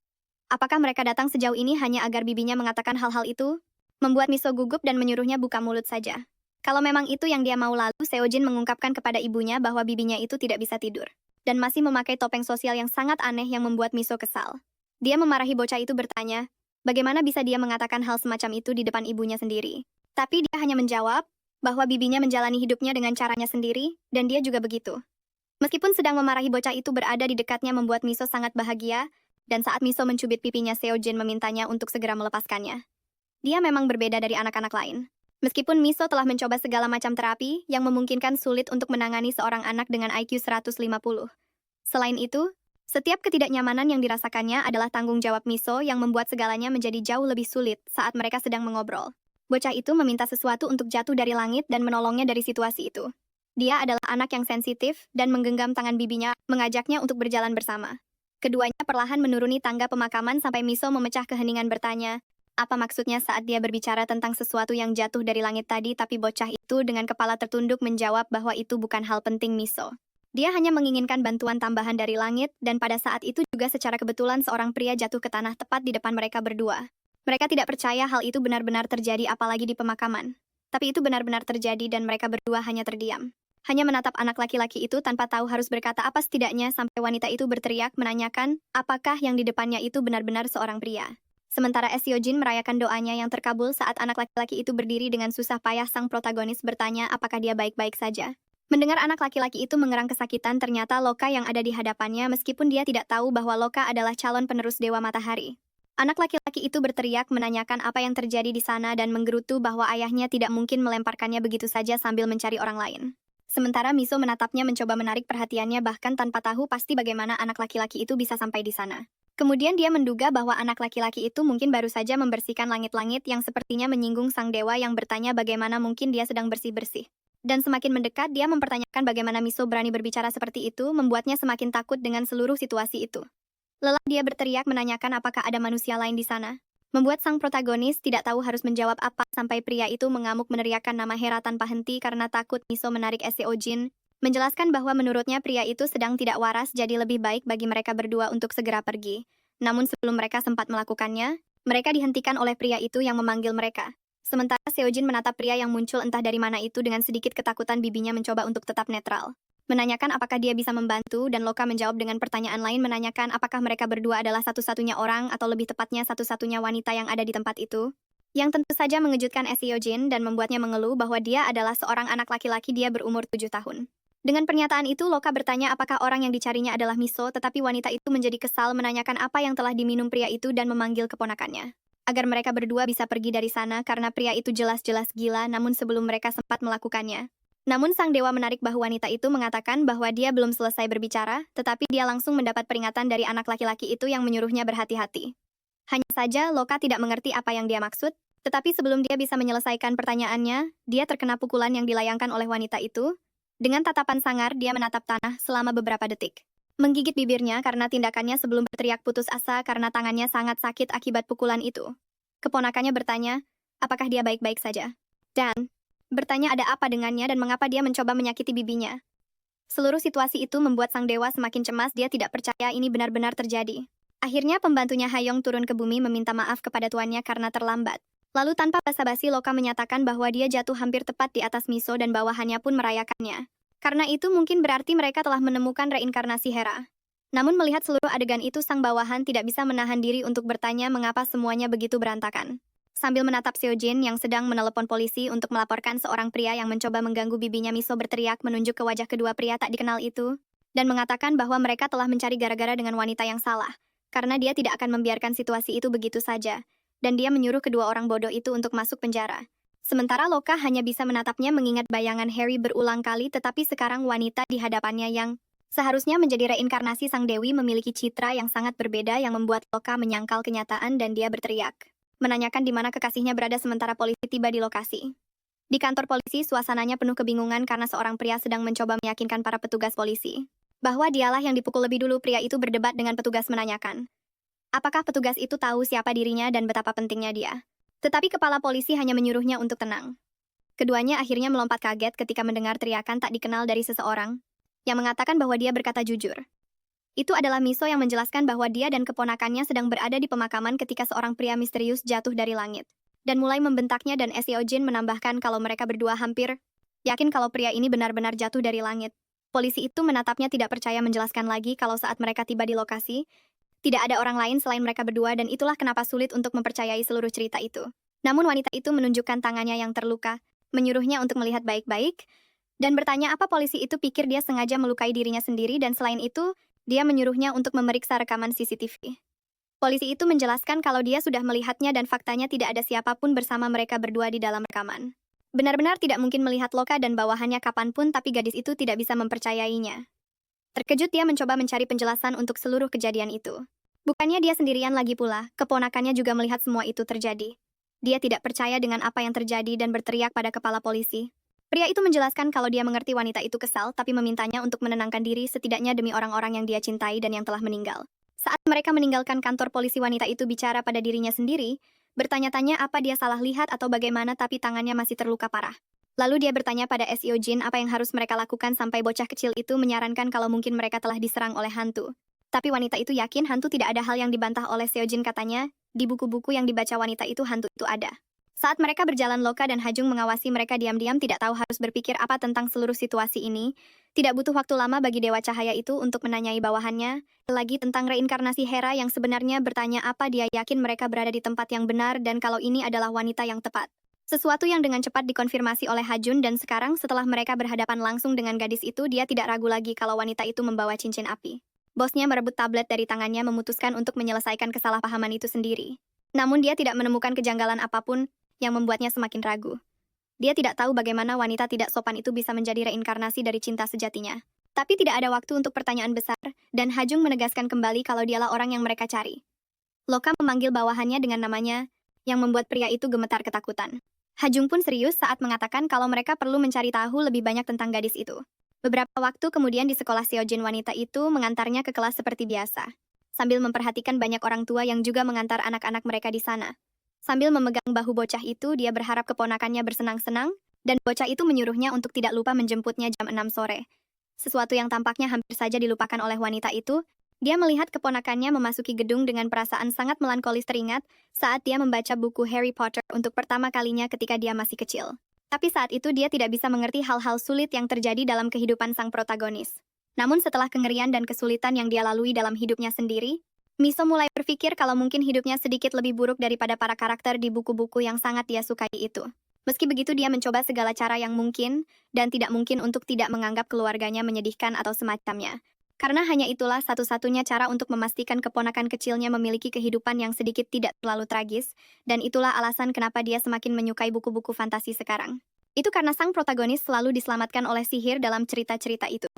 apakah mereka datang sejauh ini hanya agar bibinya mengatakan hal-hal itu? Membuat Miso gugup dan menyuruhnya buka mulut saja. Kalau memang itu yang dia mau, lalu Seojin mengungkapkan kepada ibunya bahwa bibinya itu tidak bisa tidur dan masih memakai topeng sosial yang sangat aneh yang membuat Miso kesal. Dia memarahi bocah itu bertanya, bagaimana bisa dia mengatakan hal semacam itu di depan ibunya sendiri. Tapi dia hanya menjawab bahwa bibinya menjalani hidupnya dengan caranya sendiri dan dia juga begitu. Meskipun sedang memarahi bocah itu berada di dekatnya membuat Miso sangat bahagia, dan saat Miso mencubit pipinya Seojin memintanya untuk segera melepaskannya. Dia memang berbeda dari anak-anak lain. Meskipun Miso telah mencoba segala macam terapi yang memungkinkan sulit untuk menangani seorang anak dengan IQ 150. Selain itu, setiap ketidaknyamanan yang dirasakannya adalah tanggung jawab Miso yang membuat segalanya menjadi jauh lebih sulit saat mereka sedang mengobrol. Bocah itu meminta sesuatu untuk jatuh dari langit dan menolongnya dari situasi itu. Dia adalah anak yang sensitif dan menggenggam tangan bibinya, mengajaknya untuk berjalan bersama. Keduanya perlahan menuruni tangga pemakaman sampai Miso memecah keheningan bertanya, apa maksudnya saat dia berbicara tentang sesuatu yang jatuh dari langit tadi, tapi bocah itu dengan kepala tertunduk menjawab bahwa itu bukan hal penting Miso. Dia hanya menginginkan bantuan tambahan dari langit, dan pada saat itu juga secara kebetulan seorang pria jatuh ke tanah tepat di depan mereka berdua. Mereka tidak percaya hal itu benar-benar terjadi apalagi di pemakaman. Tapi itu benar-benar terjadi dan mereka berdua hanya terdiam. Hanya menatap anak laki-laki itu tanpa tahu harus berkata apa setidaknya sampai wanita itu berteriak menanyakan apakah yang di depannya itu benar-benar seorang pria. Sementara Seojin merayakan doanya yang terkabul saat anak laki-laki itu berdiri dengan susah payah, sang protagonis bertanya apakah dia baik-baik saja. Mendengar anak laki-laki itu mengerang kesakitan, ternyata Loka yang ada di hadapannya meskipun dia tidak tahu bahwa Loka adalah calon penerus Dewa Matahari. Anak laki-laki itu berteriak menanyakan apa yang terjadi di sana dan menggerutu bahwa ayahnya tidak mungkin melemparkannya begitu saja sambil mencari orang lain. Sementara Miso menatapnya mencoba menarik perhatiannya bahkan tanpa tahu pasti bagaimana anak laki-laki itu bisa sampai di sana. Kemudian dia menduga bahwa anak laki-laki itu mungkin baru saja membersihkan langit-langit yang sepertinya menyinggung sang dewa yang bertanya bagaimana mungkin dia sedang bersih-bersih. Dan semakin mendekat dia mempertanyakan bagaimana Miso berani berbicara seperti itu membuatnya semakin takut dengan seluruh situasi itu. Lelah dia berteriak menanyakan apakah ada manusia lain di sana. Membuat sang protagonis tidak tahu harus menjawab apa sampai pria itu mengamuk meneriakkan nama Hera tanpa henti karena takut Miso menarik Seojin. Menjelaskan bahwa menurutnya pria itu sedang tidak waras jadi lebih baik bagi mereka berdua untuk segera pergi. Namun sebelum mereka sempat melakukannya, mereka dihentikan oleh pria itu yang memanggil mereka. Sementara Seojin menatap pria yang muncul entah dari mana itu dengan sedikit ketakutan, bibinya mencoba untuk tetap netral. Menanyakan apakah dia bisa membantu dan Loka menjawab dengan pertanyaan lain menanyakan apakah mereka berdua adalah satu-satunya orang atau lebih tepatnya satu-satunya wanita yang ada di tempat itu. Yang tentu saja mengejutkan Seojin dan membuatnya mengeluh bahwa dia adalah seorang anak laki-laki, dia berumur 7 tahun. Dengan pernyataan itu, Loka bertanya apakah orang yang dicarinya adalah Miso, tetapi wanita itu menjadi kesal menanyakan apa yang telah diminum pria itu dan memanggil keponakannya. Agar mereka berdua bisa pergi dari sana karena pria itu jelas-jelas gila namun sebelum mereka sempat melakukannya. Namun sang dewa menarik bahu wanita itu mengatakan bahwa dia belum selesai berbicara, tetapi dia langsung mendapat peringatan dari anak laki-laki itu yang menyuruhnya berhati-hati. Hanya saja Loka tidak mengerti apa yang dia maksud, tetapi sebelum dia bisa menyelesaikan pertanyaannya, dia terkena pukulan yang dilayangkan oleh wanita itu. Dengan tatapan sangar, dia menatap tanah selama beberapa detik. Menggigit bibirnya karena tindakannya sebelum berteriak putus asa karena tangannya sangat sakit akibat pukulan itu. Keponakannya bertanya, apakah dia baik-baik saja? Dan bertanya ada apa dengannya dan mengapa dia mencoba menyakiti bibinya. Seluruh situasi itu membuat sang dewa semakin cemas, dia tidak percaya ini benar-benar terjadi. Akhirnya pembantunya Hayong turun ke bumi meminta maaf kepada tuannya karena terlambat. Lalu tanpa basa-basi Loka menyatakan bahwa dia jatuh hampir tepat di atas Miso dan bawahannya pun merayakannya. Karena itu mungkin berarti mereka telah menemukan reinkarnasi Hera. Namun melihat seluruh adegan itu sang bawahan tidak bisa menahan diri untuk bertanya mengapa semuanya begitu berantakan. Sambil menatap Seojin yang sedang menelepon polisi untuk melaporkan seorang pria yang mencoba mengganggu bibinya, Miso berteriak menunjuk ke wajah kedua pria tak dikenal itu, dan mengatakan bahwa mereka telah mencari gara-gara dengan wanita yang salah, karena dia tidak akan membiarkan situasi itu begitu saja, dan dia menyuruh kedua orang bodoh itu untuk masuk penjara. Sementara Loka hanya bisa menatapnya mengingat bayangan Harry berulang kali, tetapi sekarang wanita di hadapannya yang seharusnya menjadi reinkarnasi sang dewi memiliki citra yang sangat berbeda yang membuat Loka menyangkal kenyataan dan dia berteriak menanyakan di mana kekasihnya berada sementara polisi tiba di lokasi. Di kantor polisi, suasananya penuh kebingungan karena seorang pria sedang mencoba meyakinkan para petugas polisi bahwa dialah yang dipukul lebih dulu. Pria itu berdebat dengan petugas menanyakan apakah petugas itu tahu siapa dirinya dan betapa pentingnya dia. Tetapi kepala polisi hanya menyuruhnya untuk tenang. Keduanya akhirnya melompat kaget ketika mendengar teriakan tak dikenal dari seseorang yang mengatakan bahwa dia berkata jujur. Itu adalah Miso yang menjelaskan bahwa dia dan keponakannya sedang berada di pemakaman ketika seorang pria misterius jatuh dari langit dan mulai membentaknya, dan Seojin menambahkan kalau mereka berdua hampir yakin kalau pria ini benar-benar jatuh dari langit. Polisi itu menatapnya tidak percaya, menjelaskan lagi kalau saat mereka tiba di lokasi, tidak ada orang lain selain mereka berdua, dan itulah kenapa sulit untuk mempercayai seluruh cerita itu. Namun wanita itu menunjukkan tangannya yang terluka, menyuruhnya untuk melihat baik-baik, dan bertanya apa polisi itu pikir dia sengaja melukai dirinya sendiri, dan selain itu, dia menyuruhnya untuk memeriksa rekaman CCTV. Polisi itu menjelaskan kalau dia sudah melihatnya dan faktanya tidak ada siapapun bersama mereka berdua di dalam rekaman. Benar-benar tidak mungkin melihat Loka dan bawahannya kapanpun, tapi gadis itu tidak bisa mempercayainya. Terkejut dia mencoba mencari penjelasan untuk seluruh kejadian itu. Bukannya dia sendirian lagi pula, keponakannya juga melihat semua itu terjadi. Dia tidak percaya dengan apa yang terjadi dan berteriak pada kepala polisi. Pria itu menjelaskan kalau dia mengerti wanita itu kesal tapi memintanya untuk menenangkan diri setidaknya demi orang-orang yang dia cintai dan yang telah meninggal. Saat mereka meninggalkan kantor polisi, wanita itu bicara pada dirinya sendiri, bertanya-tanya apa dia salah lihat atau bagaimana, tapi tangannya masih terluka parah. Lalu dia bertanya pada Seojin apa yang harus mereka lakukan sampai bocah kecil itu menyarankan kalau mungkin mereka telah diserang oleh hantu. Tapi wanita itu yakin hantu tidak ada, hal yang dibantah oleh Seojin. Katanya, di buku-buku yang dibaca wanita itu hantu itu ada. Saat mereka berjalan, Loka dan Hajung mengawasi mereka diam-diam, tidak tahu harus berpikir apa tentang seluruh situasi ini. Tidak butuh waktu lama bagi Dewa Cahaya itu untuk menanyai bawahannya lagi tentang reinkarnasi Hera yang sebenarnya, bertanya apa dia yakin mereka berada di tempat yang benar dan kalau ini adalah wanita yang tepat. Sesuatu yang dengan cepat dikonfirmasi oleh Hajun, dan sekarang setelah mereka berhadapan langsung dengan gadis itu, dia tidak ragu lagi kalau wanita itu membawa cincin api. Bosnya merebut tablet dari tangannya, memutuskan untuk menyelesaikan kesalahpahaman itu sendiri. Namun dia tidak menemukan kejanggalan apapun yang membuatnya semakin ragu. Dia tidak tahu bagaimana wanita tidak sopan itu bisa menjadi reinkarnasi dari cinta sejatinya. Tapi tidak ada waktu untuk pertanyaan besar, dan Hajung menegaskan kembali kalau dialah orang yang mereka cari. Loka memanggil bawahannya dengan namanya, yang membuat pria itu gemetar ketakutan. Hajung pun serius saat mengatakan kalau mereka perlu mencari tahu lebih banyak tentang gadis itu. Beberapa waktu kemudian di sekolah, Seojin wanita itu mengantarnya ke kelas seperti biasa, sambil memperhatikan banyak orang tua yang juga mengantar anak-anak mereka di sana. Sambil memegang bahu bocah itu, dia berharap keponakannya bersenang-senang, dan bocah itu menyuruhnya untuk tidak lupa menjemputnya jam 6 sore. Sesuatu yang tampaknya hampir saja dilupakan oleh wanita itu, dia melihat keponakannya memasuki gedung dengan perasaan sangat melankolis, teringat saat dia membaca buku Harry Potter untuk pertama kalinya ketika dia masih kecil. Tapi saat itu dia tidak bisa mengerti hal-hal sulit yang terjadi dalam kehidupan sang protagonis. Namun setelah kengerian dan kesulitan yang dia lalui dalam hidupnya sendiri, Miso mulai berpikir kalau mungkin hidupnya sedikit lebih buruk daripada para karakter di buku-buku yang sangat dia sukai itu. Meski begitu dia mencoba segala cara yang mungkin, dan tidak mungkin untuk tidak menganggap keluarganya menyedihkan atau semacamnya. Karena hanya itulah satu-satunya cara untuk memastikan keponakan kecilnya memiliki kehidupan yang sedikit tidak terlalu tragis, dan itulah alasan kenapa dia semakin menyukai buku-buku fantasi sekarang. Itu karena sang protagonis selalu diselamatkan oleh sihir dalam cerita-cerita itu.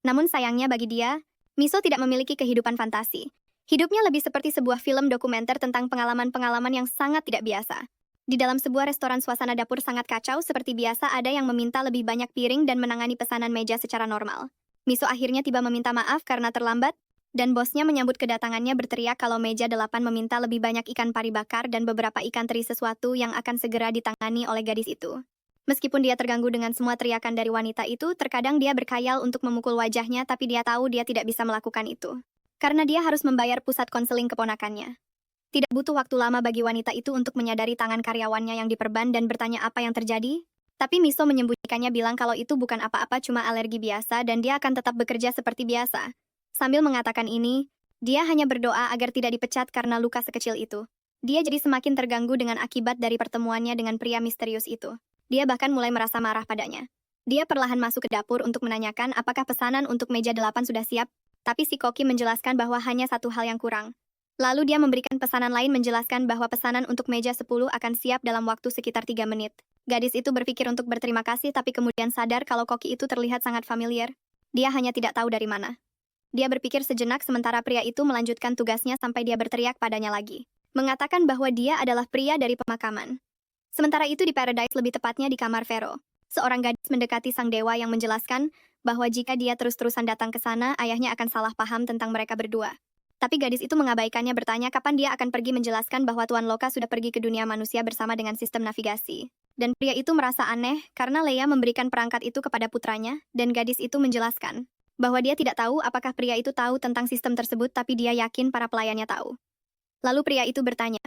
Namun sayangnya bagi dia, Miso tidak memiliki kehidupan fantasi. Hidupnya lebih seperti sebuah film dokumenter tentang pengalaman-pengalaman yang sangat tidak biasa. Di dalam sebuah restoran suasana dapur sangat kacau seperti biasa ada yang meminta lebih banyak piring dan menangani pesanan meja secara normal. Miso akhirnya tiba meminta maaf karena terlambat, dan bosnya menyambut kedatangannya berteriak kalau meja 8 meminta lebih banyak ikan pari bakar dan beberapa ikan teri sesuatu yang akan segera ditangani oleh gadis itu. Meskipun dia terganggu dengan semua teriakan dari wanita itu, terkadang dia berkhayal untuk memukul wajahnya tapi dia tahu dia tidak bisa melakukan itu. Karena dia harus membayar pusat konseling keponakannya. Tidak butuh waktu lama bagi wanita itu untuk menyadari tangan karyawannya yang diperban dan bertanya apa yang terjadi. Tapi Miso menyembunyikannya bilang kalau itu bukan apa-apa cuma alergi biasa dan dia akan tetap bekerja seperti biasa. Sambil mengatakan ini, dia hanya berdoa agar tidak dipecat karena luka sekecil itu. Dia jadi semakin terganggu dengan akibat dari pertemuannya dengan pria misterius itu. Dia bahkan mulai merasa marah padanya. Dia perlahan masuk ke dapur untuk menanyakan apakah pesanan untuk meja 8 sudah siap, tapi si koki menjelaskan bahwa hanya satu hal yang kurang. Lalu dia memberikan pesanan lain menjelaskan bahwa pesanan untuk meja 10 akan siap dalam waktu sekitar 3 menit. Gadis itu berpikir untuk berterima kasih tapi kemudian sadar kalau koki itu terlihat sangat familiar. Dia hanya tidak tahu dari mana. Dia berpikir sejenak sementara pria itu melanjutkan tugasnya sampai dia berteriak padanya lagi. Mengatakan bahwa dia adalah pria dari pemakaman. Sementara itu di Paradise, lebih tepatnya di kamar Vero. Seorang gadis mendekati sang dewa yang menjelaskan bahwa jika dia terus-terusan datang ke sana, ayahnya akan salah paham tentang mereka berdua. Tapi gadis itu mengabaikannya bertanya kapan dia akan pergi menjelaskan bahwa Tuan Loka sudah pergi ke dunia manusia bersama dengan sistem navigasi. Dan pria itu merasa aneh karena Leia memberikan perangkat itu kepada putranya, dan gadis itu menjelaskan bahwa dia tidak tahu apakah pria itu tahu tentang sistem tersebut tapi dia yakin para pelayannya tahu. Lalu pria itu bertanya,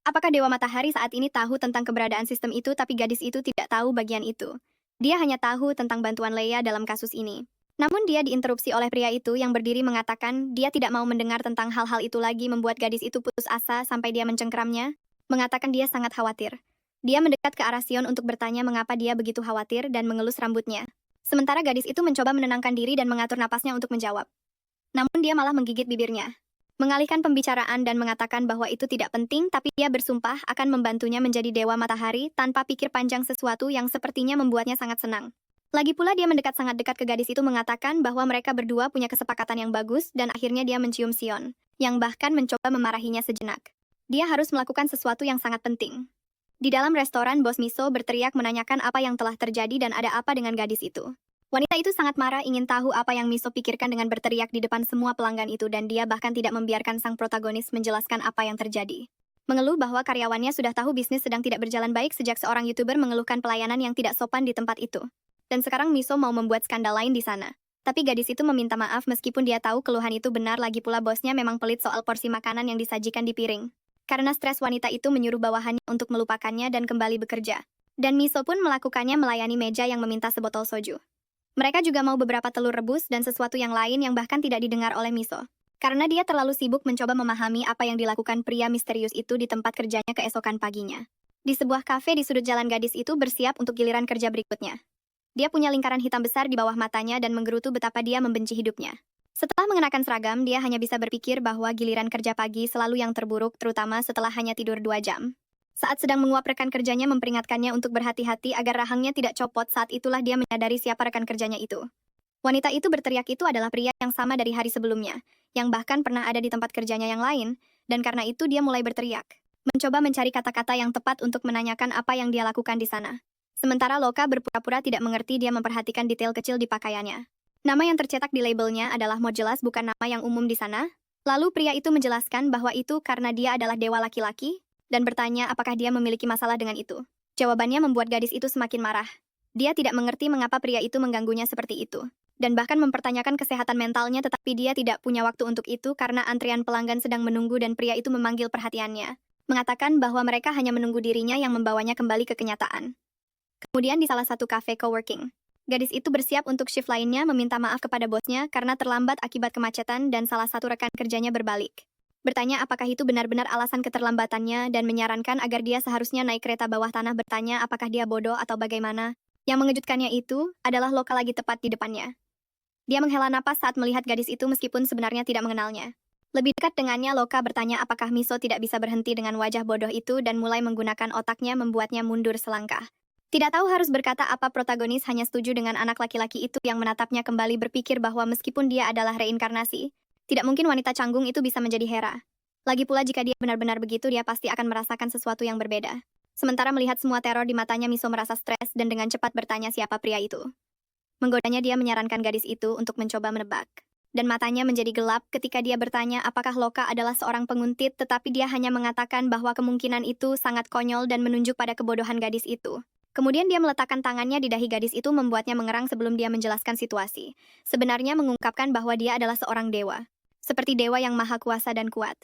apakah Dewa Matahari saat ini tahu tentang keberadaan sistem itu tapi gadis itu tidak tahu bagian itu. Dia hanya tahu tentang bantuan Leia dalam kasus ini. Namun dia diinterupsi oleh pria itu yang berdiri mengatakan dia tidak mau mendengar tentang hal-hal itu lagi membuat gadis itu putus asa sampai dia mencengkeramnya, mengatakan dia sangat khawatir. Dia mendekat ke arah Sion untuk bertanya mengapa dia begitu khawatir dan mengelus rambutnya. Sementara gadis itu mencoba menenangkan diri dan mengatur napasnya untuk menjawab. Namun dia malah menggigit bibirnya. Mengalihkan pembicaraan dan mengatakan bahwa itu tidak penting tapi dia bersumpah akan membantunya menjadi Dewa Matahari tanpa pikir panjang sesuatu yang sepertinya membuatnya sangat senang. Lagi pula dia mendekat sangat dekat ke gadis itu mengatakan bahwa mereka berdua punya kesepakatan yang bagus dan akhirnya dia mencium Sion, yang bahkan mencoba memarahinya sejenak. Dia harus melakukan sesuatu yang sangat penting. Di dalam restoran, bos Miso berteriak menanyakan apa yang telah terjadi dan ada apa dengan gadis itu. Wanita itu sangat marah ingin tahu apa yang Miso pikirkan dengan berteriak di depan semua pelanggan itu dan dia bahkan tidak membiarkan sang protagonis menjelaskan apa yang terjadi. Mengeluh bahwa karyawannya sudah tahu bisnis sedang tidak berjalan baik sejak seorang YouTuber mengeluhkan pelayanan yang tidak sopan di tempat itu. Dan sekarang Miso mau membuat skandal lain di sana. Tapi gadis itu meminta maaf meskipun dia tahu keluhan itu benar lagi pula bosnya memang pelit soal porsi makanan yang disajikan di piring. Karena stres wanita itu menyuruh bawahannya untuk melupakannya dan kembali bekerja. Dan Miso pun melakukannya melayani meja yang meminta sebotol soju. Mereka juga mau beberapa telur rebus dan sesuatu yang lain yang bahkan tidak didengar oleh Miso. Karena dia terlalu sibuk mencoba memahami apa yang dilakukan pria misterius itu di tempat kerjanya keesokan paginya. Di sebuah kafe di sudut jalan gadis itu bersiap untuk giliran kerja berikutnya. Dia punya lingkaran hitam besar di bawah matanya dan menggerutu betapa dia membenci hidupnya. Setelah mengenakan seragam, dia hanya bisa berpikir bahwa giliran kerja pagi selalu yang terburuk, terutama setelah hanya tidur 2 jam. Saat sedang menguap, rekan kerjanya memperingatkannya untuk berhati-hati agar rahangnya tidak copot. Saat itulah dia menyadari siapa rekan kerjanya itu. Wanita itu berteriak itu adalah pria yang sama dari hari sebelumnya, yang bahkan pernah ada di tempat kerjanya yang lain, dan karena itu dia mulai berteriak. Mencoba mencari kata-kata yang tepat untuk menanyakan apa yang dia lakukan di sana. Sementara Loka berpura-pura tidak mengerti, dia memperhatikan detail kecil di pakaiannya. Nama yang tercetak di labelnya adalah mod jelas bukan nama yang umum di sana. Lalu pria itu menjelaskan bahwa itu karena dia adalah dewa laki-laki, dan bertanya apakah dia memiliki masalah dengan itu. Jawabannya membuat gadis itu semakin marah. Dia tidak mengerti mengapa pria itu mengganggunya seperti itu. Dan bahkan mempertanyakan kesehatan mentalnya tetapi dia tidak punya waktu untuk itu karena antrian pelanggan sedang menunggu dan pria itu memanggil perhatiannya. Mengatakan bahwa mereka hanya menunggu dirinya yang membawanya kembali ke kenyataan. Kemudian di salah satu cafe coworking. Gadis itu bersiap untuk shift lainnya meminta maaf kepada bosnya karena terlambat akibat kemacetan dan salah satu rekan kerjanya berbalik. bertanya apakah itu benar-benar alasan keterlambatannya dan menyarankan agar dia seharusnya naik kereta bawah tanah bertanya apakah dia bodoh atau bagaimana. Yang mengejutkannya itu adalah Loka lagi tepat di depannya. Dia menghela napas saat melihat gadis itu meskipun sebenarnya tidak mengenalnya. Lebih dekat dengannya, Loka bertanya apakah Miso tidak bisa berhenti dengan wajah bodoh itu dan mulai menggunakan otaknya membuatnya mundur selangkah. Tidak tahu harus berkata apa, protagonis hanya setuju dengan anak laki-laki itu yang menatapnya kembali, berpikir bahwa meskipun dia adalah reinkarnasi, tidak mungkin wanita canggung itu bisa menjadi Hera. Lagi pula jika dia benar-benar begitu, dia pasti akan merasakan sesuatu yang berbeda. Sementara melihat semua teror di matanya, Miso merasa stres dan dengan cepat bertanya siapa pria itu. Menggodanya, dia menyarankan gadis itu untuk mencoba menebak. Dan matanya menjadi gelap ketika dia bertanya apakah Loka adalah seorang penguntit, tetapi dia hanya mengatakan bahwa kemungkinan itu sangat konyol dan menunjuk pada kebodohan gadis itu. Kemudian dia meletakkan tangannya di dahi gadis itu membuatnya mengerang sebelum dia menjelaskan situasi. Sebenarnya mengungkapkan bahwa dia adalah seorang dewa. Seperti dewa yang maha kuasa dan kuat.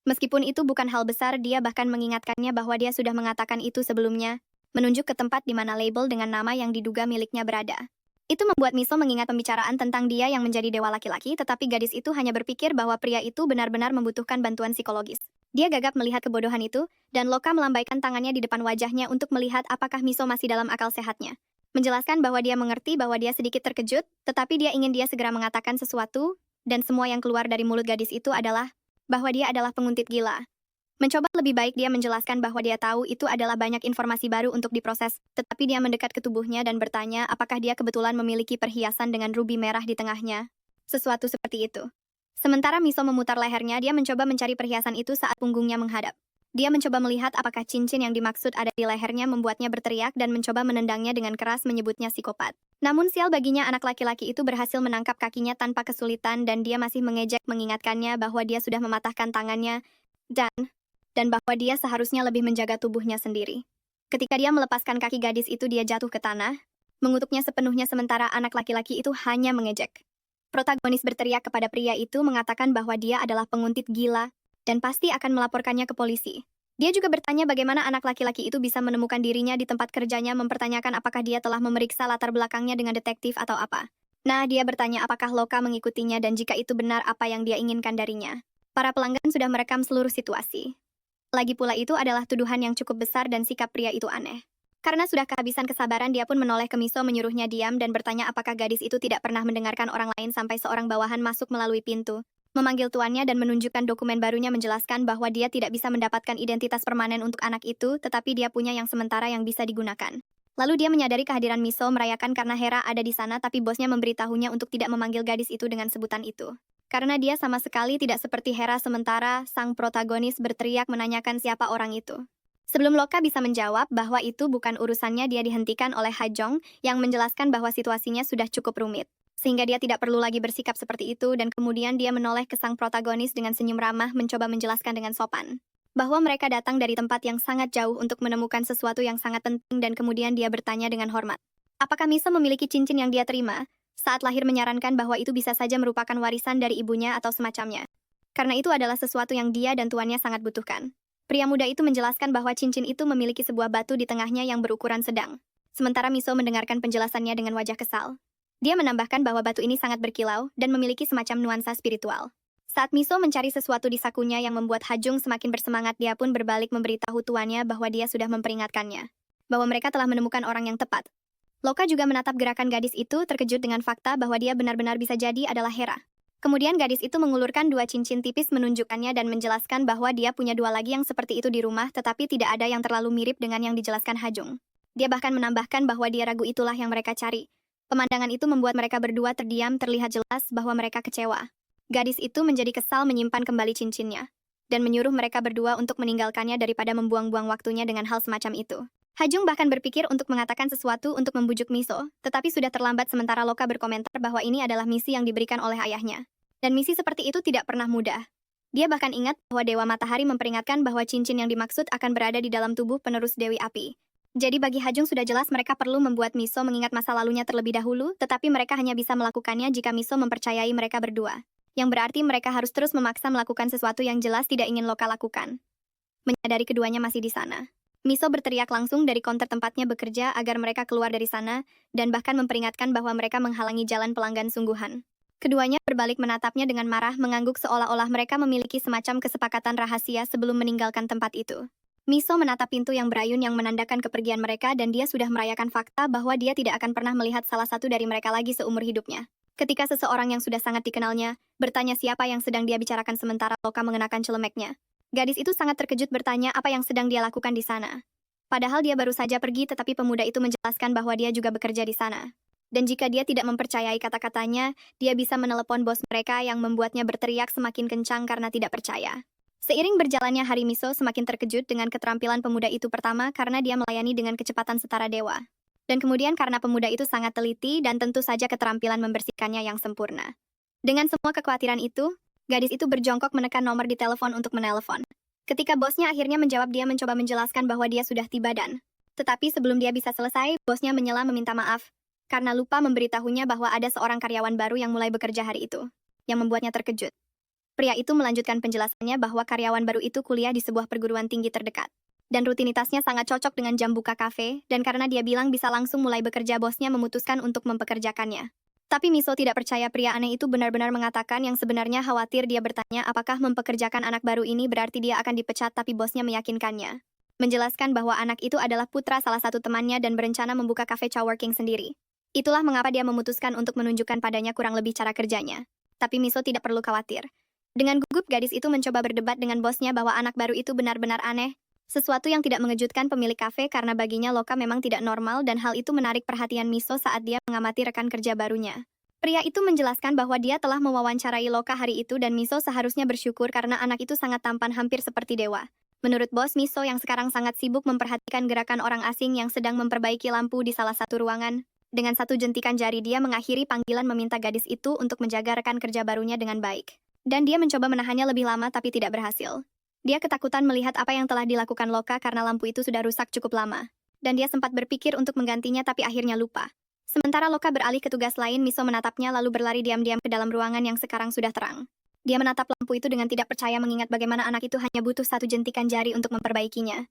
Meskipun itu bukan hal besar, dia bahkan mengingatkannya bahwa dia sudah mengatakan itu sebelumnya, menunjuk ke tempat di mana label dengan nama yang diduga miliknya berada. Itu membuat Miso mengingat pembicaraan tentang dia yang menjadi dewa laki-laki, tetapi gadis itu hanya berpikir bahwa pria itu benar-benar membutuhkan bantuan psikologis. Dia gagap melihat kebodohan itu, dan Loka melambaikan tangannya di depan wajahnya untuk melihat apakah Miso masih dalam akal sehatnya. Menjelaskan bahwa dia mengerti bahwa dia sedikit terkejut, tetapi dia ingin dia segera mengatakan sesuatu, dan semua yang keluar dari mulut gadis itu adalah bahwa dia adalah penguntit gila. Mencoba lebih baik dia menjelaskan bahwa dia tahu itu adalah banyak informasi baru untuk diproses, tetapi dia mendekat ke tubuhnya dan bertanya apakah dia kebetulan memiliki perhiasan dengan rubi merah di tengahnya. Sesuatu seperti itu. Sementara Miso memutar lehernya, dia mencoba mencari perhiasan itu saat punggungnya menghadap. Dia mencoba melihat apakah cincin yang dimaksud ada di lehernya, membuatnya berteriak dan mencoba menendangnya dengan keras, menyebutnya psikopat. Namun sial baginya, anak laki-laki itu berhasil menangkap kakinya tanpa kesulitan dan dia masih mengejek mengingatkannya bahwa dia sudah mematahkan tangannya dan bahwa dia seharusnya lebih menjaga tubuhnya sendiri. Ketika dia melepaskan kaki gadis itu, dia jatuh ke tanah, mengutuknya sepenuhnya sementara anak laki-laki itu hanya mengejek. Protagonis berteriak kepada pria itu mengatakan bahwa dia adalah penguntit gila dan pasti akan melaporkannya ke polisi. Dia juga bertanya bagaimana anak laki-laki itu bisa menemukan dirinya di tempat kerjanya, mempertanyakan apakah dia telah memeriksa latar belakangnya dengan detektif atau apa. Nah, dia bertanya apakah Loka mengikutinya dan jika itu benar apa yang dia inginkan darinya. Para pelanggan sudah merekam seluruh situasi. Lagi pula itu adalah tuduhan yang cukup besar dan sikap pria itu aneh. Karena sudah kehabisan kesabaran, dia pun menoleh ke Miso, menyuruhnya diam dan bertanya apakah gadis itu tidak pernah mendengarkan orang lain sampai seorang bawahan masuk melalui pintu, memanggil tuannya dan menunjukkan dokumen barunya menjelaskan bahwa dia tidak bisa mendapatkan identitas permanen untuk anak itu, tetapi dia punya yang sementara yang bisa digunakan. Lalu dia menyadari kehadiran Miso, merayakan karena Hera ada di sana, tapi bosnya memberitahunya untuk tidak memanggil gadis itu dengan sebutan itu. Karena dia sama sekali tidak seperti Hera. Sementara sang protagonis berteriak menanyakan siapa orang itu. Sebelum Loka bisa menjawab bahwa itu bukan urusannya, dia dihentikan oleh Hajong yang menjelaskan bahwa situasinya sudah cukup rumit, sehingga dia tidak perlu lagi bersikap seperti itu, dan kemudian dia menoleh ke sang protagonis dengan senyum ramah, mencoba menjelaskan dengan sopan bahwa mereka datang dari tempat yang sangat jauh untuk menemukan sesuatu yang sangat penting, dan kemudian dia bertanya dengan hormat, apakah Miso memiliki cincin yang dia terima saat lahir, menyarankan bahwa itu bisa saja merupakan warisan dari ibunya atau semacamnya. Karena itu adalah sesuatu yang dia dan tuannya sangat butuhkan. Pria muda itu menjelaskan bahwa cincin itu memiliki sebuah batu di tengahnya yang berukuran sedang. Sementara Miso mendengarkan penjelasannya dengan wajah kesal. Dia menambahkan bahwa batu ini sangat berkilau dan memiliki semacam nuansa spiritual. Saat Miso mencari sesuatu di sakunya yang membuat Hajung semakin bersemangat, dia pun berbalik memberitahu tuannya bahwa dia sudah memperingatkannya, bahwa mereka telah menemukan orang yang tepat. Loka juga menatap gerakan gadis itu, terkejut dengan fakta bahwa dia benar-benar bisa jadi adalah Hera. Kemudian gadis itu mengulurkan dua cincin tipis, menunjukkannya dan menjelaskan bahwa dia punya dua lagi yang seperti itu di rumah, tetapi tidak ada yang terlalu mirip dengan yang dijelaskan Hajung. Dia bahkan menambahkan bahwa dia ragu itulah yang mereka cari. Pemandangan itu membuat mereka berdua terdiam, terlihat jelas bahwa mereka kecewa. Gadis itu menjadi kesal menyimpan kembali cincinnya, dan menyuruh mereka berdua untuk meninggalkannya daripada membuang-buang waktunya dengan hal semacam itu. Hajung bahkan berpikir untuk mengatakan sesuatu untuk membujuk Miso, tetapi sudah terlambat sementara Loka berkomentar bahwa ini adalah misi yang diberikan oleh ayahnya. Dan misi seperti itu tidak pernah mudah. Dia bahkan ingat bahwa Dewa Matahari memperingatkan bahwa cincin yang dimaksud akan berada di dalam tubuh penerus Dewi Api. Jadi bagi Hajung sudah jelas mereka perlu membuat Miso mengingat masa lalunya terlebih dahulu, tetapi mereka hanya bisa melakukannya jika Miso mempercayai mereka berdua. Yang berarti mereka harus terus memaksa melakukan sesuatu yang jelas tidak ingin Loka lakukan. Menyadari keduanya masih di sana, Miso berteriak langsung dari counter tempatnya bekerja agar mereka keluar dari sana, dan bahkan memperingatkan bahwa mereka menghalangi jalan pelanggan sungguhan. Keduanya berbalik menatapnya dengan marah mengangguk seolah-olah mereka memiliki semacam kesepakatan rahasia sebelum meninggalkan tempat itu. Miso menatap pintu yang berayun yang menandakan kepergian mereka dan dia sudah merayakan fakta bahwa dia tidak akan pernah melihat salah satu dari mereka lagi seumur hidupnya. Ketika seseorang yang sudah sangat dikenalnya, bertanya siapa yang sedang dia bicarakan sementara Loka mengenakan celemeknya. Gadis itu sangat terkejut bertanya apa yang sedang dia lakukan di sana. Padahal dia baru saja pergi tetapi pemuda itu menjelaskan bahwa dia juga bekerja di sana. Dan jika dia tidak mempercayai kata-katanya, dia bisa menelepon bos mereka yang membuatnya berteriak semakin kencang karena tidak percaya. Seiring berjalannya hari Miso semakin terkejut dengan keterampilan pemuda itu pertama karena dia melayani dengan kecepatan setara dewa. Dan kemudian karena pemuda itu sangat teliti dan tentu saja keterampilan membersihkannya yang sempurna. Dengan semua kekhawatiran itu, gadis itu berjongkok menekan nomor di telepon untuk menelepon. Ketika bosnya akhirnya menjawab dia mencoba menjelaskan bahwa dia sudah tiba dan... Tetapi sebelum dia bisa selesai, bosnya menyela meminta maaf karena lupa memberitahunya bahwa ada seorang karyawan baru yang mulai bekerja hari itu, yang membuatnya terkejut. Pria itu melanjutkan penjelasannya bahwa karyawan baru itu kuliah di sebuah perguruan tinggi terdekat. Dan rutinitasnya sangat cocok dengan jam buka kafe, dan karena dia bilang bisa langsung mulai bekerja bosnya memutuskan untuk mempekerjakannya. Tapi Miso tidak percaya pria aneh itu benar-benar mengatakan yang sebenarnya khawatir dia bertanya apakah mempekerjakan anak baru ini berarti dia akan dipecat tapi bosnya meyakinkannya. Menjelaskan bahwa anak itu adalah putra salah satu temannya dan berencana membuka kafe coworking sendiri. Itulah mengapa dia memutuskan untuk menunjukkan padanya kurang lebih cara kerjanya. Tapi Miso tidak perlu khawatir. Dengan gugup gadis itu mencoba berdebat dengan bosnya bahwa anak baru itu benar-benar aneh. Sesuatu yang tidak mengejutkan pemilik kafe karena baginya Loka memang tidak normal dan hal itu menarik perhatian Miso saat dia mengamati rekan kerja barunya. Pria itu menjelaskan bahwa dia telah mewawancarai Loka hari itu dan Miso seharusnya bersyukur karena anak itu sangat tampan hampir seperti dewa. Menurut bos Miso yang sekarang sangat sibuk memperhatikan gerakan orang asing yang sedang memperbaiki lampu di salah satu ruangan, dengan satu jentikan jari dia mengakhiri panggilan meminta gadis itu untuk menjaga rekan kerja barunya dengan baik. Dan dia mencoba menahannya lebih lama tapi tidak berhasil. Dia ketakutan melihat apa yang telah dilakukan Loka karena lampu itu sudah rusak cukup lama. Dan dia sempat berpikir untuk menggantinya tapi akhirnya lupa. Sementara Loka beralih ke tugas lain, Miso menatapnya lalu berlari diam-diam ke dalam ruangan yang sekarang sudah terang. Dia menatap lampu itu dengan tidak percaya mengingat bagaimana anak itu hanya butuh satu jentikan jari untuk memperbaikinya.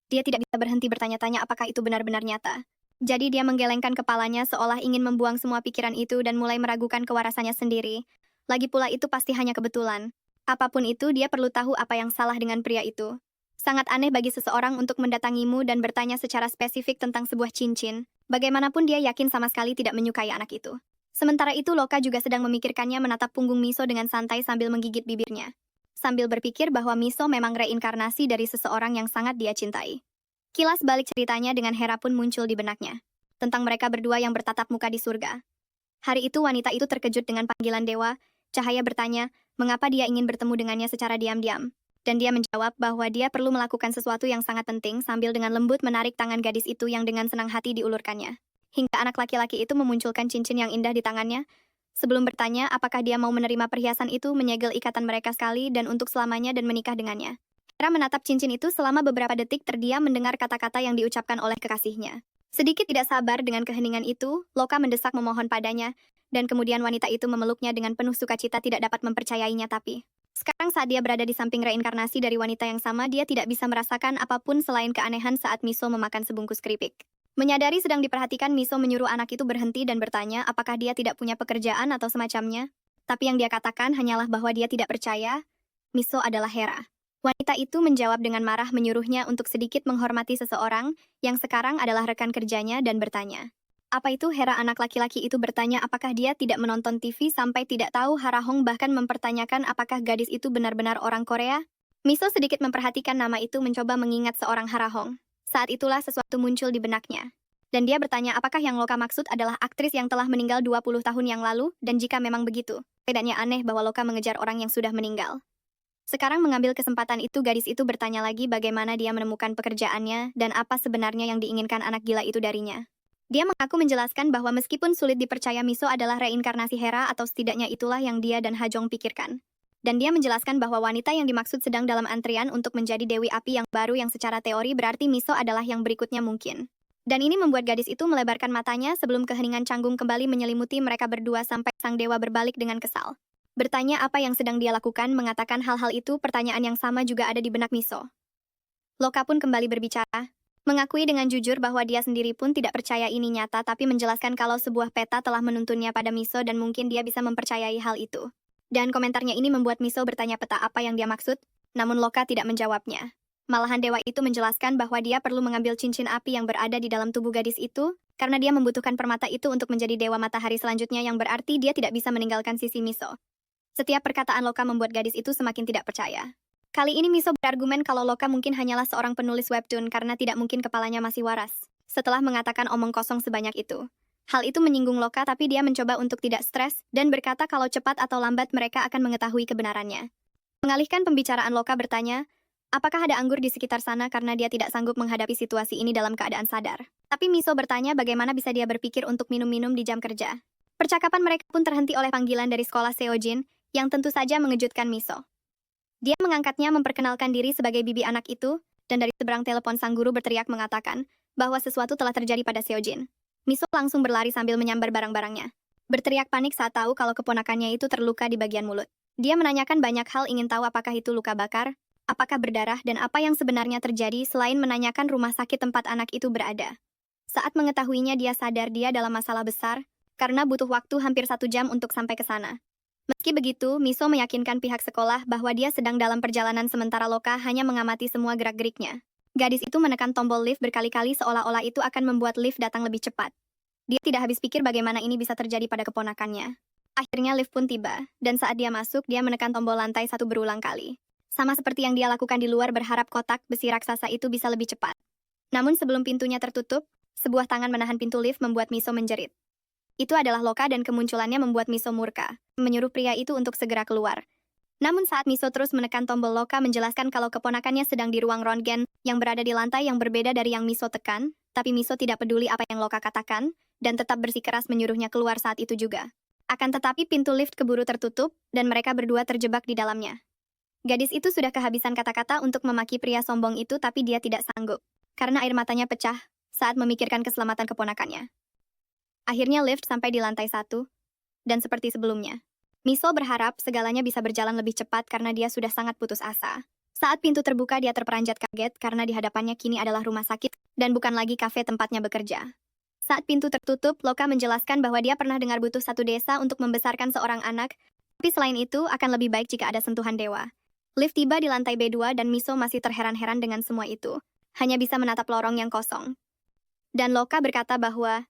Dia tidak bisa berhenti bertanya-tanya apakah itu benar-benar nyata. Jadi dia menggelengkan kepalanya seolah ingin membuang semua pikiran itu dan mulai meragukan kewarasannya sendiri. Lagi pula itu pasti hanya kebetulan. Apapun itu, dia perlu tahu apa yang salah dengan pria itu. Sangat aneh bagi seseorang untuk mendatangimu dan bertanya secara spesifik tentang sebuah cincin. Bagaimanapun dia yakin sama sekali tidak menyukai anak itu. Sementara itu Loka juga sedang memikirkannya menatap punggung Miso dengan santai sambil menggigit bibirnya. Sambil berpikir bahwa Miso memang reinkarnasi dari seseorang yang sangat dia cintai. Kilas balik ceritanya dengan Hera pun muncul di benaknya. Tentang mereka berdua yang bertatap muka di surga. Hari itu wanita itu terkejut dengan panggilan dewa. Cahaya bertanya, mengapa dia ingin bertemu dengannya secara diam-diam. Dan dia menjawab bahwa dia perlu melakukan sesuatu yang sangat penting sambil dengan lembut menarik tangan gadis itu yang dengan senang hati diulurkannya. Hingga anak laki-laki itu memunculkan cincin yang indah di tangannya. Sebelum bertanya apakah dia mau menerima perhiasan itu menyegel ikatan mereka sekali dan untuk selamanya dan menikah dengannya. Hera menatap cincin itu selama beberapa detik terdiam mendengar kata-kata yang diucapkan oleh kekasihnya. Sedikit tidak sabar dengan keheningan itu, Loka mendesak memohon padanya, dan kemudian wanita itu memeluknya dengan penuh sukacita tidak dapat mempercayainya tapi. Sekarang saat dia berada di samping reinkarnasi dari wanita yang sama, dia tidak bisa merasakan apapun selain keanehan saat Miso memakan sebungkus keripik. Menyadari sedang diperhatikan, Miso menyuruh anak itu berhenti dan bertanya apakah dia tidak punya pekerjaan atau semacamnya. Tapi yang dia katakan hanyalah bahwa dia tidak percaya. Miso adalah Hera. Wanita itu menjawab dengan marah menyuruhnya untuk sedikit menghormati seseorang yang sekarang adalah rekan kerjanya dan bertanya. Apa itu Hera? Anak laki-laki itu bertanya apakah dia tidak menonton TV sampai tidak tahu Harahong bahkan mempertanyakan apakah gadis itu benar-benar orang Korea? Miso sedikit memperhatikan nama itu mencoba mengingat seorang Harahong. Saat itulah sesuatu muncul di benaknya. Dan dia bertanya apakah yang Loka maksud adalah aktris yang telah meninggal 20 tahun yang lalu dan jika memang begitu, bedanya aneh bahwa Loka mengejar orang yang sudah meninggal. Sekarang mengambil kesempatan itu gadis itu bertanya lagi bagaimana dia menemukan pekerjaannya dan apa sebenarnya yang diinginkan anak gila itu darinya. Dia mengaku menjelaskan bahwa meskipun sulit dipercaya Miso adalah reinkarnasi Hera atau setidaknya itulah yang dia dan Hajong pikirkan. Dan dia menjelaskan bahwa wanita yang dimaksud sedang dalam antrian untuk menjadi Dewi Api yang baru yang secara teori berarti Miso adalah yang berikutnya mungkin. Dan ini membuat gadis itu melebarkan matanya sebelum keheningan canggung kembali menyelimuti mereka berdua sampai sang dewa berbalik dengan kesal. Bertanya apa yang sedang dia lakukan, mengatakan hal-hal itu, pertanyaan yang sama juga ada di benak Miso. Loka pun kembali berbicara. Mengakui dengan jujur bahwa dia sendiri pun tidak percaya ini nyata tapi menjelaskan kalau sebuah peta telah menuntunnya pada Miso dan mungkin dia bisa mempercayai hal itu. Dan komentarnya ini membuat Miso bertanya peta apa yang dia maksud, namun Loka tidak menjawabnya. Malahan dewa itu menjelaskan bahwa dia perlu mengambil cincin api yang berada di dalam tubuh gadis itu, karena dia membutuhkan permata itu untuk menjadi dewa matahari selanjutnya yang berarti dia tidak bisa meninggalkan sisi Miso. Setiap perkataan Loka membuat gadis itu semakin tidak percaya. Kali ini Miso berargumen kalau Loka mungkin hanyalah seorang penulis webtoon karena tidak mungkin kepalanya masih waras. Setelah mengatakan omong kosong sebanyak itu. Hal itu menyinggung Loka tapi dia mencoba untuk tidak stres dan berkata kalau cepat atau lambat mereka akan mengetahui kebenarannya. Mengalihkan pembicaraan Loka bertanya, apakah ada anggur di sekitar sana karena dia tidak sanggup menghadapi situasi ini dalam keadaan sadar. Tapi Miso bertanya bagaimana bisa dia berpikir untuk minum-minum di jam kerja. Percakapan mereka pun terhenti oleh panggilan dari sekolah Seojin, yang tentu saja mengejutkan Miso. Dia mengangkatnya memperkenalkan diri sebagai bibi anak itu, dan dari seberang telepon sang guru berteriak mengatakan bahwa sesuatu telah terjadi pada Seojin. Miso langsung berlari sambil menyambar barang-barangnya. Berteriak panik saat tahu kalau keponakannya itu terluka di bagian mulut. Dia menanyakan banyak hal ingin tahu apakah itu luka bakar, apakah berdarah, dan apa yang sebenarnya terjadi selain menanyakan rumah sakit tempat anak itu berada. Saat mengetahuinya dia sadar dia dalam masalah besar, karena butuh waktu hampir 1 jam untuk sampai ke sana. Meski begitu, Miso meyakinkan pihak sekolah bahwa dia sedang dalam perjalanan sementara Loka hanya mengamati semua gerak-geriknya. Gadis itu menekan tombol lift berkali-kali seolah-olah itu akan membuat lift datang lebih cepat. Dia tidak habis pikir bagaimana ini bisa terjadi pada keponakannya. Akhirnya lift pun tiba, dan saat dia masuk, dia menekan tombol lantai 1 berulang kali. Sama seperti yang dia lakukan di luar berharap kotak besi raksasa itu bisa lebih cepat. Namun sebelum pintunya tertutup, sebuah tangan menahan pintu lift membuat Miso menjerit. Itu adalah Loka dan kemunculannya membuat Miso murka, menyuruh pria itu untuk segera keluar. Namun saat Miso terus menekan tombol Loka menjelaskan kalau keponakannya sedang di ruang röntgen yang berada di lantai yang berbeda dari yang Miso tekan, tapi Miso tidak peduli apa yang Loka katakan, dan tetap bersikeras menyuruhnya keluar saat itu juga. Akan tetapi pintu lift keburu tertutup, dan mereka berdua terjebak di dalamnya. Gadis itu sudah kehabisan kata-kata untuk memaki pria sombong itu tapi dia tidak sanggup, karena air matanya pecah saat memikirkan keselamatan keponakannya. Akhirnya lift sampai di lantai 1, dan seperti sebelumnya. Miso berharap segalanya bisa berjalan lebih cepat karena dia sudah sangat putus asa. Saat pintu terbuka dia terperanjat kaget karena di hadapannya kini adalah rumah sakit, dan bukan lagi kafe tempatnya bekerja. Saat pintu tertutup, Loka menjelaskan bahwa dia pernah dengar butuh satu desa untuk membesarkan seorang anak, tapi selain itu akan lebih baik jika ada sentuhan dewa. Lift tiba di lantai B2 dan Miso masih terheran-heran dengan semua itu. Hanya bisa menatap lorong yang kosong. Dan Loka berkata bahwa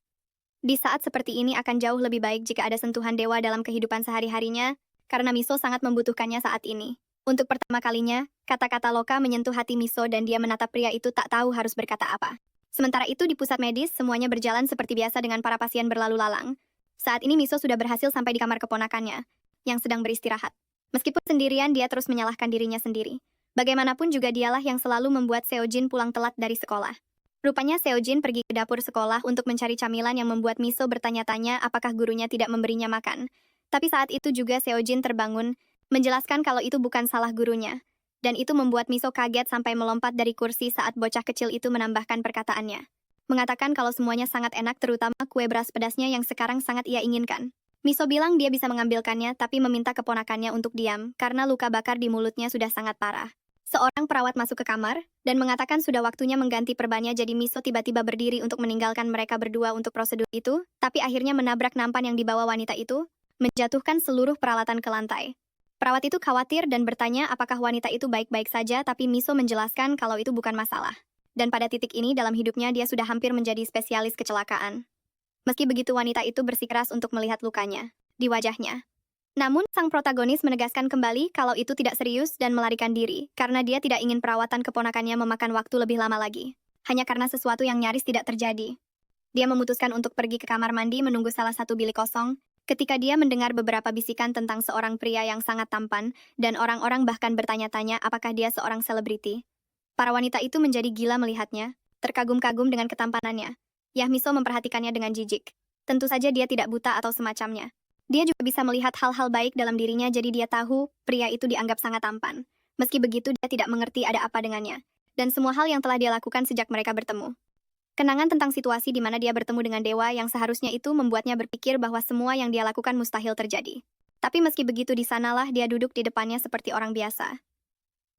di saat seperti ini akan jauh lebih baik jika ada sentuhan dewa dalam kehidupan sehari-harinya, karena Miso sangat membutuhkannya saat ini. Untuk pertama kalinya, kata-kata Loka menyentuh hati Miso dan dia menatap pria itu tak tahu harus berkata apa. Sementara itu di pusat medis, semuanya berjalan seperti biasa dengan para pasien berlalu lalang. Saat ini Miso sudah berhasil sampai di kamar keponakannya, yang sedang beristirahat. Meskipun sendirian, dia terus menyalahkan dirinya sendiri. Bagaimanapun juga dialah yang selalu membuat Seojin pulang telat dari sekolah. Rupanya Seojin pergi ke dapur sekolah untuk mencari camilan yang membuat Miso bertanya-tanya apakah gurunya tidak memberinya makan. Tapi saat itu juga Seojin terbangun, menjelaskan kalau itu bukan salah gurunya. Dan itu membuat Miso kaget sampai melompat dari kursi saat bocah kecil itu menambahkan perkataannya. Mengatakan kalau semuanya sangat enak terutama kue beras pedasnya yang sekarang sangat ia inginkan. Miso bilang dia bisa mengambilkannya tapi meminta keponakannya untuk diam karena luka bakar di mulutnya sudah sangat parah. Seorang perawat masuk ke kamar, dan mengatakan sudah waktunya mengganti perbannya jadi Miso tiba-tiba berdiri untuk meninggalkan mereka berdua untuk prosedur itu, tapi akhirnya menabrak nampan yang dibawa wanita itu, menjatuhkan seluruh peralatan ke lantai. Perawat itu khawatir dan bertanya apakah wanita itu baik-baik saja tapi Miso menjelaskan kalau itu bukan masalah. Dan pada titik ini dalam hidupnya dia sudah hampir menjadi spesialis kecelakaan. Meski begitu wanita itu bersikeras untuk melihat lukanya di wajahnya. Namun, sang protagonis menegaskan kembali kalau itu tidak serius dan melarikan diri, karena dia tidak ingin perawatan keponakannya memakan waktu lebih lama lagi. Hanya karena sesuatu yang nyaris tidak terjadi. Dia memutuskan untuk pergi ke kamar mandi menunggu salah satu bilik kosong, ketika dia mendengar beberapa bisikan tentang seorang pria yang sangat tampan, dan orang-orang bahkan bertanya-tanya apakah dia seorang selebriti. Para wanita itu menjadi gila melihatnya, terkagum-kagum dengan ketampanannya. Miso memperhatikannya dengan jijik. Tentu saja dia tidak buta atau semacamnya. Dia juga bisa melihat hal-hal baik dalam dirinya jadi dia tahu pria itu dianggap sangat tampan. Meski begitu dia tidak mengerti ada apa dengannya. Dan semua hal yang telah dia lakukan sejak mereka bertemu. Kenangan tentang situasi di mana dia bertemu dengan dewa yang seharusnya itu membuatnya berpikir bahwa semua yang dia lakukan mustahil terjadi. Tapi meski begitu di sanalah dia duduk di depannya seperti orang biasa.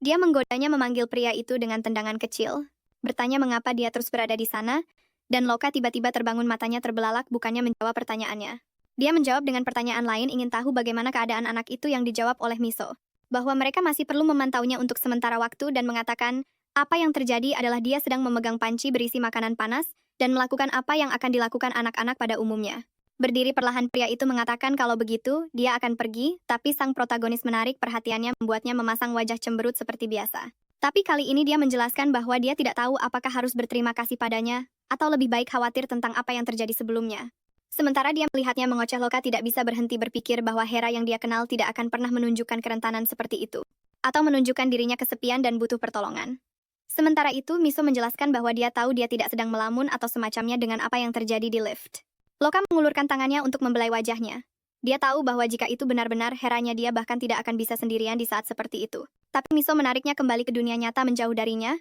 Dia menggodanya memanggil pria itu dengan tendangan kecil. bertanya mengapa dia terus berada di sana, dan Loka tiba-tiba terbangun matanya terbelalak bukannya menjawab pertanyaannya. Dia menjawab dengan pertanyaan lain ingin tahu bagaimana keadaan anak itu yang dijawab oleh Miso. Bahwa mereka masih perlu memantaunya untuk sementara waktu dan mengatakan, apa yang terjadi adalah dia sedang memegang panci berisi makanan panas, dan melakukan apa yang akan dilakukan anak-anak pada umumnya. Berdiri perlahan pria itu mengatakan kalau begitu, dia akan pergi, tapi sang protagonis menarik perhatiannya membuatnya memasang wajah cemberut seperti biasa. Tapi kali ini dia menjelaskan bahwa dia tidak tahu apakah harus berterima kasih padanya, atau lebih baik khawatir tentang apa yang terjadi sebelumnya. Sementara dia melihatnya mengoceh, Loka tidak bisa berhenti berpikir bahwa Hera yang dia kenal tidak akan pernah menunjukkan kerentanan seperti itu, atau menunjukkan dirinya kesepian dan butuh pertolongan. Sementara itu, Miso menjelaskan bahwa dia tahu dia tidak sedang melamun atau semacamnya dengan apa yang terjadi di lift. Loka mengulurkan tangannya untuk membelai wajahnya. Dia tahu bahwa jika itu benar-benar Heranya, dia bahkan tidak akan bisa sendirian di saat seperti itu. Tapi Miso menariknya kembali ke dunia nyata menjauh darinya,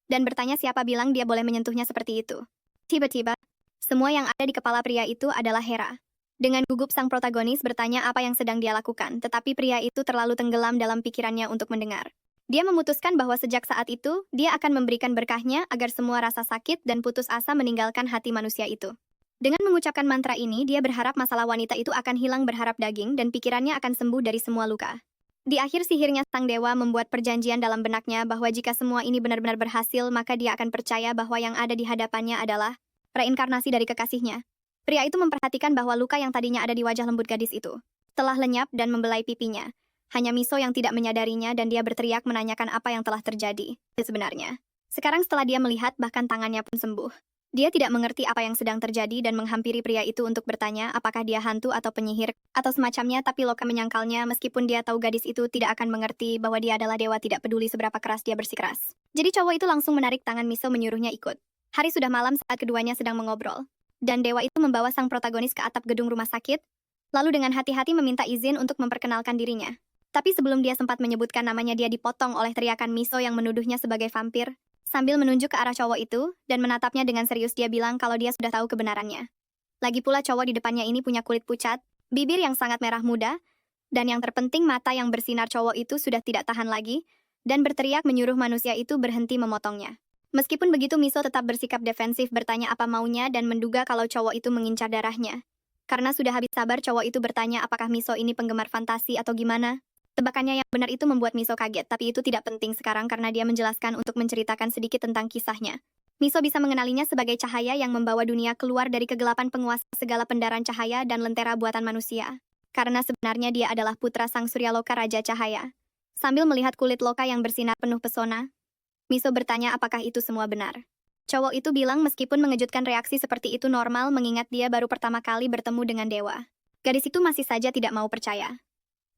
dan bertanya siapa bilang dia boleh menyentuhnya seperti itu. Tiba-tiba, semua yang ada di kepala pria itu adalah Hera. Dengan gugup sang protagonis bertanya apa yang sedang dia lakukan, tetapi pria itu terlalu tenggelam dalam pikirannya untuk mendengar. Dia memutuskan bahwa sejak saat itu, dia akan memberikan berkahnya agar semua rasa sakit dan putus asa meninggalkan hati manusia itu. Dengan mengucapkan mantra ini, dia berharap masalah wanita itu akan hilang berharap daging dan pikirannya akan sembuh dari semua luka. Di akhir sihirnya, sang dewa membuat perjanjian dalam benaknya bahwa jika semua ini benar-benar berhasil, maka dia akan percaya bahwa yang ada di hadapannya adalah reinkarnasi dari kekasihnya. Pria itu memperhatikan bahwa luka yang tadinya ada di wajah lembut gadis itu telah lenyap dan membelai pipinya. Hanya Miso yang tidak menyadarinya dan dia berteriak menanyakan apa yang telah terjadi sebenarnya. Sekarang setelah dia melihat, bahkan tangannya pun sembuh. Dia tidak mengerti apa yang sedang terjadi dan menghampiri pria itu untuk bertanya apakah dia hantu atau penyihir, atau semacamnya, tapi Loka menyangkalnya meskipun dia tahu gadis itu tidak akan mengerti bahwa dia adalah dewa tidak peduli seberapa keras dia bersikeras. Jadi cowok itu langsung menarik tangan Miso menyuruhnya ikut. Hari sudah malam saat keduanya sedang mengobrol. Dan dewa itu membawa sang protagonis ke atap gedung rumah sakit, lalu dengan hati-hati meminta izin untuk memperkenalkan dirinya. Tapi sebelum dia sempat menyebutkan namanya, dia dipotong oleh teriakan Miso yang menuduhnya sebagai vampir. Sambil menunjuk ke arah cowok itu, dan menatapnya dengan serius, dia bilang kalau dia sudah tahu kebenarannya. Lagi pula cowok di depannya ini punya kulit pucat, bibir yang sangat merah muda, dan yang terpenting mata yang bersinar. Cowok itu sudah tidak tahan lagi, dan berteriak menyuruh manusia itu berhenti memotongnya. Meskipun begitu, Miso tetap bersikap defensif bertanya apa maunya dan menduga kalau cowok itu mengincar darahnya. Karena sudah habis sabar, cowok itu bertanya apakah Miso ini penggemar fantasi atau gimana. Tebakannya yang benar itu membuat Miso kaget, tapi itu tidak penting sekarang karena dia menjelaskan untuk menceritakan sedikit tentang kisahnya. Miso bisa mengenalinya sebagai cahaya yang membawa dunia keluar dari kegelapan penguasa segala pendaran cahaya dan lentera buatan manusia. Karena sebenarnya dia adalah putra sang Suryaloka Raja Cahaya. Sambil melihat kulit Loka yang bersinar penuh pesona, Miso bertanya apakah itu semua benar. Cowok itu bilang meskipun mengejutkan, reaksi seperti itu normal mengingat dia baru pertama kali bertemu dengan dewa. Gadis itu masih saja tidak mau percaya.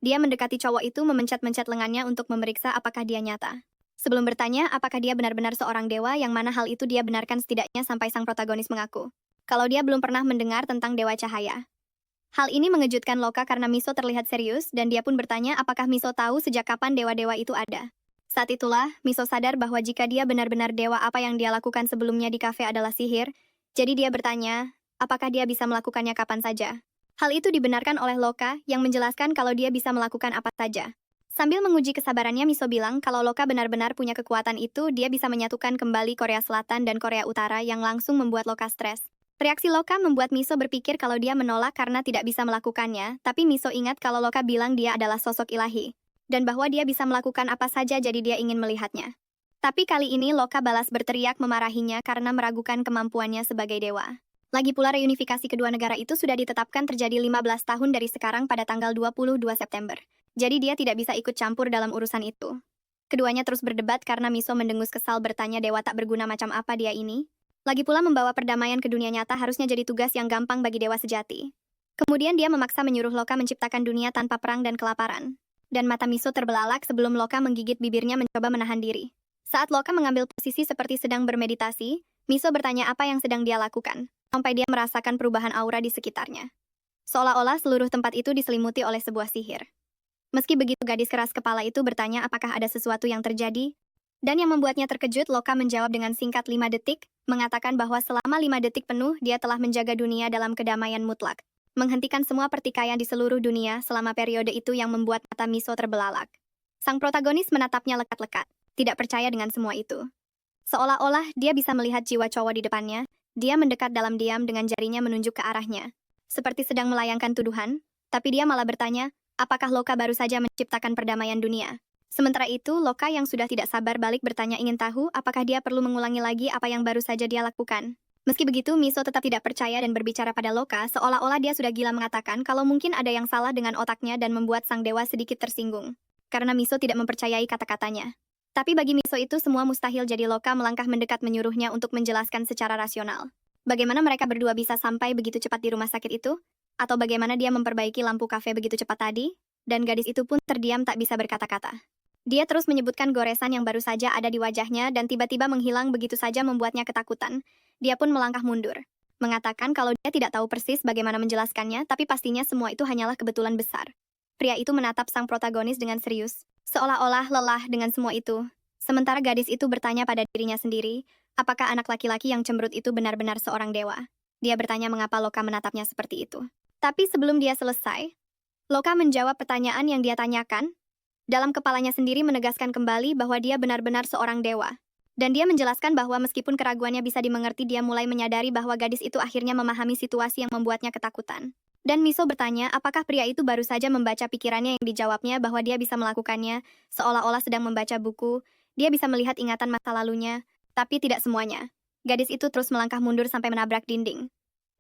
Dia mendekati cowok itu, memencet-mencet lengannya untuk memeriksa apakah dia nyata. Sebelum bertanya apakah dia benar-benar seorang dewa, yang mana hal itu dia benarkan setidaknya sampai sang protagonis mengaku kalau dia belum pernah mendengar tentang dewa cahaya. Hal ini mengejutkan Loka karena Miso terlihat serius dan dia pun bertanya apakah Miso tahu sejak kapan dewa-dewa itu ada. Saat itulah, Miso sadar bahwa jika dia benar-benar dewa, apa yang dia lakukan sebelumnya di kafe adalah sihir, jadi dia bertanya apakah dia bisa melakukannya kapan saja. Hal itu dibenarkan oleh Loka, yang menjelaskan kalau dia bisa melakukan apa saja. Sambil menguji kesabarannya, Miso bilang kalau Loka benar-benar punya kekuatan itu, dia bisa menyatukan kembali Korea Selatan dan Korea Utara, yang langsung membuat Loka stres. Reaksi Loka membuat Miso berpikir kalau dia menolak karena tidak bisa melakukannya, tapi Miso ingat kalau Loka bilang dia adalah sosok ilahi, dan bahwa dia bisa melakukan apa saja, jadi dia ingin melihatnya. Tapi kali ini Loka balas berteriak memarahinya karena meragukan kemampuannya sebagai dewa. Lagi pula reunifikasi kedua negara itu sudah ditetapkan terjadi 15 tahun dari sekarang pada tanggal 22 September. Jadi dia tidak bisa ikut campur dalam urusan itu. Keduanya terus berdebat karena Miso mendengus kesal bertanya dewa tak berguna macam apa dia ini. Lagi pula membawa perdamaian ke dunia nyata harusnya jadi tugas yang gampang bagi dewa sejati. Kemudian dia memaksa menyuruh Loka menciptakan dunia tanpa perang dan kelaparan. Dan mata Miso terbelalak sebelum Loka menggigit bibirnya mencoba menahan diri. Saat Loka mengambil posisi seperti sedang bermeditasi, Miso bertanya apa yang sedang dia lakukan. Sampai dia merasakan perubahan aura di sekitarnya. Seolah-olah seluruh tempat itu diselimuti oleh sebuah sihir. Meski begitu, gadis keras kepala itu bertanya apakah ada sesuatu yang terjadi, dan yang membuatnya terkejut, Loka menjawab dengan singkat 5 detik, mengatakan bahwa selama 5 detik penuh dia telah menjaga dunia dalam kedamaian mutlak, menghentikan semua pertikaian di seluruh dunia selama periode itu, yang membuat mata Miso terbelalak. Sang protagonis menatapnya lekat-lekat, tidak percaya dengan semua itu. Seolah-olah dia bisa melihat jiwa cowok di depannya, dia mendekat dalam diam dengan jarinya menunjuk ke arahnya. Seperti sedang melayangkan tuduhan, tapi dia malah bertanya, apakah Loka baru saja menciptakan perdamaian dunia? Sementara itu, Loka yang sudah tidak sabar balik bertanya ingin tahu apakah dia perlu mengulangi lagi apa yang baru saja dia lakukan. Meski begitu, Miso tetap tidak percaya dan berbicara pada Loka seolah-olah dia sudah gila mengatakan kalau mungkin ada yang salah dengan otaknya dan membuat sang dewa sedikit tersinggung. Karena Miso tidak mempercayai kata-katanya. Tapi bagi Miso itu semua mustahil jadi Loka melangkah mendekat menyuruhnya untuk menjelaskan secara rasional. Bagaimana mereka berdua bisa sampai begitu cepat di rumah sakit itu? Atau bagaimana dia memperbaiki lampu kafe begitu cepat tadi? Dan gadis itu pun terdiam tak bisa berkata-kata. Dia terus menyebutkan goresan yang baru saja ada di wajahnya dan tiba-tiba menghilang begitu saja membuatnya ketakutan. Dia pun melangkah mundur. Mengatakan kalau dia tidak tahu persis bagaimana menjelaskannya, tapi pastinya semua itu hanyalah kebetulan besar. Pria itu menatap sang protagonis dengan serius, seolah-olah lelah dengan semua itu. Sementara gadis itu bertanya pada dirinya sendiri, apakah anak laki-laki yang cemberut itu benar-benar seorang dewa? Dia bertanya mengapa Loka menatapnya seperti itu. Tapi sebelum dia selesai, Loka menjawab pertanyaan yang dia tanyakan. Dalam kepalanya sendiri menegaskan kembali bahwa dia benar-benar seorang dewa. Dan dia menjelaskan bahwa meskipun keraguannya bisa dimengerti, dia mulai menyadari bahwa gadis itu akhirnya memahami situasi yang membuatnya ketakutan. Dan Miso bertanya apakah pria itu baru saja membaca pikirannya yang dijawabnya bahwa dia bisa melakukannya, seolah-olah sedang membaca buku, dia bisa melihat ingatan masa lalunya, tapi tidak semuanya. Gadis itu terus melangkah mundur sampai menabrak dinding.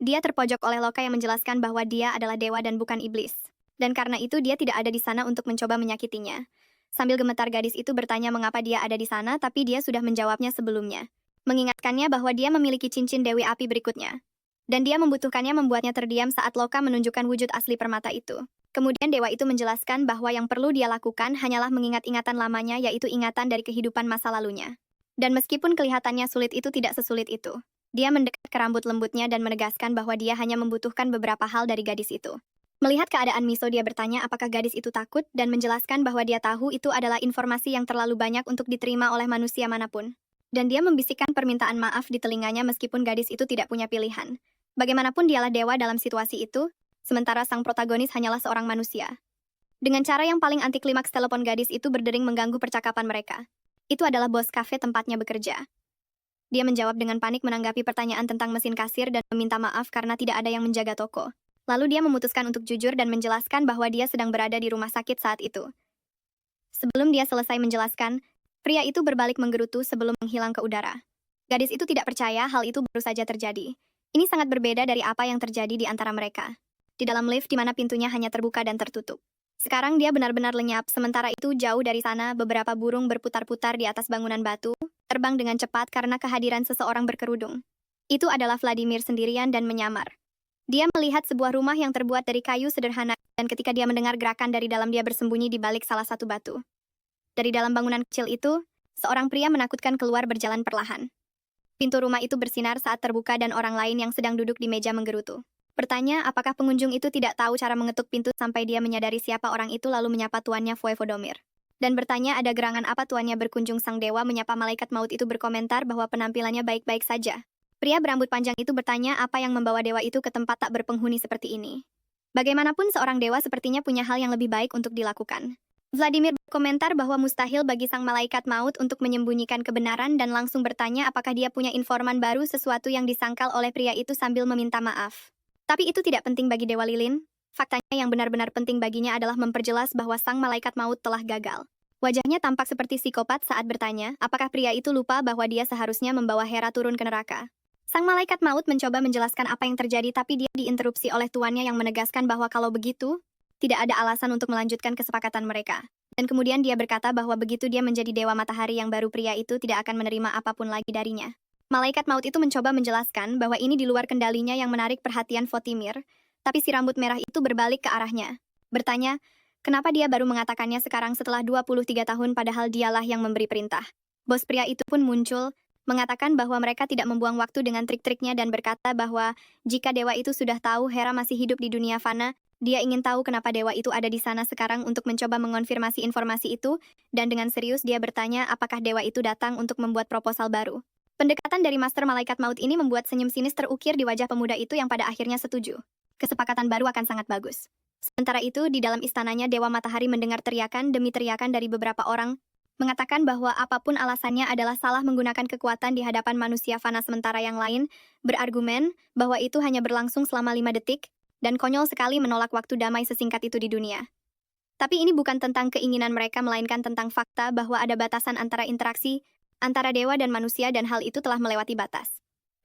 Dia terpojok oleh Loka yang menjelaskan bahwa dia adalah dewa dan bukan iblis. Dan karena itu dia tidak ada di sana untuk mencoba menyakitinya. Sambil gemetar gadis itu bertanya mengapa dia ada di sana, tapi dia sudah menjawabnya sebelumnya. Mengingatkannya bahwa dia memiliki cincin Dewi Api berikutnya. Dan dia membutuhkannya membuatnya terdiam saat Loka menunjukkan wujud asli permata itu. Kemudian dewa itu menjelaskan bahwa yang perlu dia lakukan hanyalah mengingat ingatan lamanya, yaitu ingatan dari kehidupan masa lalunya. Dan meskipun kelihatannya sulit, itu tidak sesulit itu. Dia mendekat ke rambut lembutnya dan menegaskan bahwa dia hanya membutuhkan beberapa hal dari gadis itu. Melihat keadaan Miso, dia bertanya apakah gadis itu takut dan menjelaskan bahwa dia tahu itu adalah informasi yang terlalu banyak untuk diterima oleh manusia manapun. Dan dia membisikkan permintaan maaf di telinganya meskipun gadis itu tidak punya pilihan. Bagaimanapun dialah dewa dalam situasi itu, sementara sang protagonis hanyalah seorang manusia. Dengan cara yang paling anti klimaks, telepon gadis itu berdering mengganggu percakapan mereka. Itu adalah bos kafe tempatnya bekerja. Dia menjawab dengan panik menanggapi pertanyaan tentang mesin kasir dan meminta maaf karena tidak ada yang menjaga toko. Lalu dia memutuskan untuk jujur dan menjelaskan bahwa dia sedang berada di rumah sakit saat itu. Sebelum dia selesai menjelaskan, pria itu berbalik menggerutu sebelum menghilang ke udara. Gadis itu tidak percaya hal itu baru saja terjadi. Ini sangat berbeda dari apa yang terjadi di antara mereka. Di dalam lift di mana pintunya hanya terbuka dan tertutup. Sekarang dia benar-benar lenyap, sementara itu jauh dari sana beberapa burung berputar-putar di atas bangunan batu, terbang dengan cepat karena kehadiran seseorang berkerudung. Itu adalah Vladimir sendirian dan menyamar. Dia melihat sebuah rumah yang terbuat dari kayu sederhana, dan ketika dia mendengar gerakan dari dalam, dia bersembunyi di balik salah satu batu. Dari dalam bangunan kecil itu, seorang pria menakutkan keluar berjalan perlahan. Pintu rumah itu bersinar saat terbuka dan orang lain yang sedang duduk di meja menggerutu. Bertanya apakah pengunjung itu tidak tahu cara mengetuk pintu sampai dia menyadari siapa orang itu lalu menyapa tuannya Voevodomir. Dan bertanya ada gerangan apa tuannya berkunjung. Sang dewa menyapa malaikat maut itu berkomentar bahwa penampilannya baik-baik saja. Pria berambut panjang itu bertanya apa yang membawa dewa itu ke tempat tak berpenghuni seperti ini. Bagaimanapun seorang dewa sepertinya punya hal yang lebih baik untuk dilakukan. Vladimir berkomentar bahwa mustahil bagi sang malaikat maut untuk menyembunyikan kebenaran dan langsung bertanya apakah dia punya informan baru, sesuatu yang disangkal oleh pria itu sambil meminta maaf. Tapi itu tidak penting bagi Dewa Lilin. Faktanya yang benar-benar penting baginya adalah memperjelas bahwa sang malaikat maut telah gagal. Wajahnya tampak seperti psikopat saat bertanya apakah pria itu lupa bahwa dia seharusnya membawa Hera turun ke neraka. Sang malaikat maut mencoba menjelaskan apa yang terjadi, tapi dia diinterupsi oleh tuannya yang menegaskan bahwa kalau begitu, tidak ada alasan untuk melanjutkan kesepakatan mereka. Dan kemudian dia berkata bahwa begitu dia menjadi dewa matahari yang baru, pria itu tidak akan menerima apapun lagi darinya. Malaikat maut itu mencoba menjelaskan bahwa ini di luar kendalinya yang menarik perhatian Votimir, tapi si rambut merah itu berbalik ke arahnya. Bertanya, kenapa dia baru mengatakannya sekarang setelah 23 tahun padahal dialah yang memberi perintah. Bos pria itu pun muncul, mengatakan bahwa mereka tidak membuang waktu dengan trik-triknya dan berkata bahwa jika dewa itu sudah tahu Hera masih hidup di dunia fana, dia ingin tahu kenapa dewa itu ada di sana sekarang untuk mencoba mengonfirmasi informasi itu, dan dengan serius dia bertanya apakah dewa itu datang untuk membuat proposal baru. Pendekatan dari Master Malaikat Maut ini membuat senyum sinis terukir di wajah pemuda itu yang pada akhirnya setuju. Kesepakatan baru akan sangat bagus. Sementara itu, di dalam istananya Dewa Matahari mendengar teriakan demi teriakan dari beberapa orang. mengatakan bahwa apapun alasannya adalah salah menggunakan kekuatan di hadapan manusia fana sementara yang lain, berargumen bahwa itu hanya berlangsung selama 5 detik, dan konyol sekali menolak waktu damai sesingkat itu di dunia. Tapi ini bukan tentang keinginan mereka melainkan tentang fakta bahwa ada batasan antara interaksi antara dewa dan manusia dan hal itu telah melewati batas.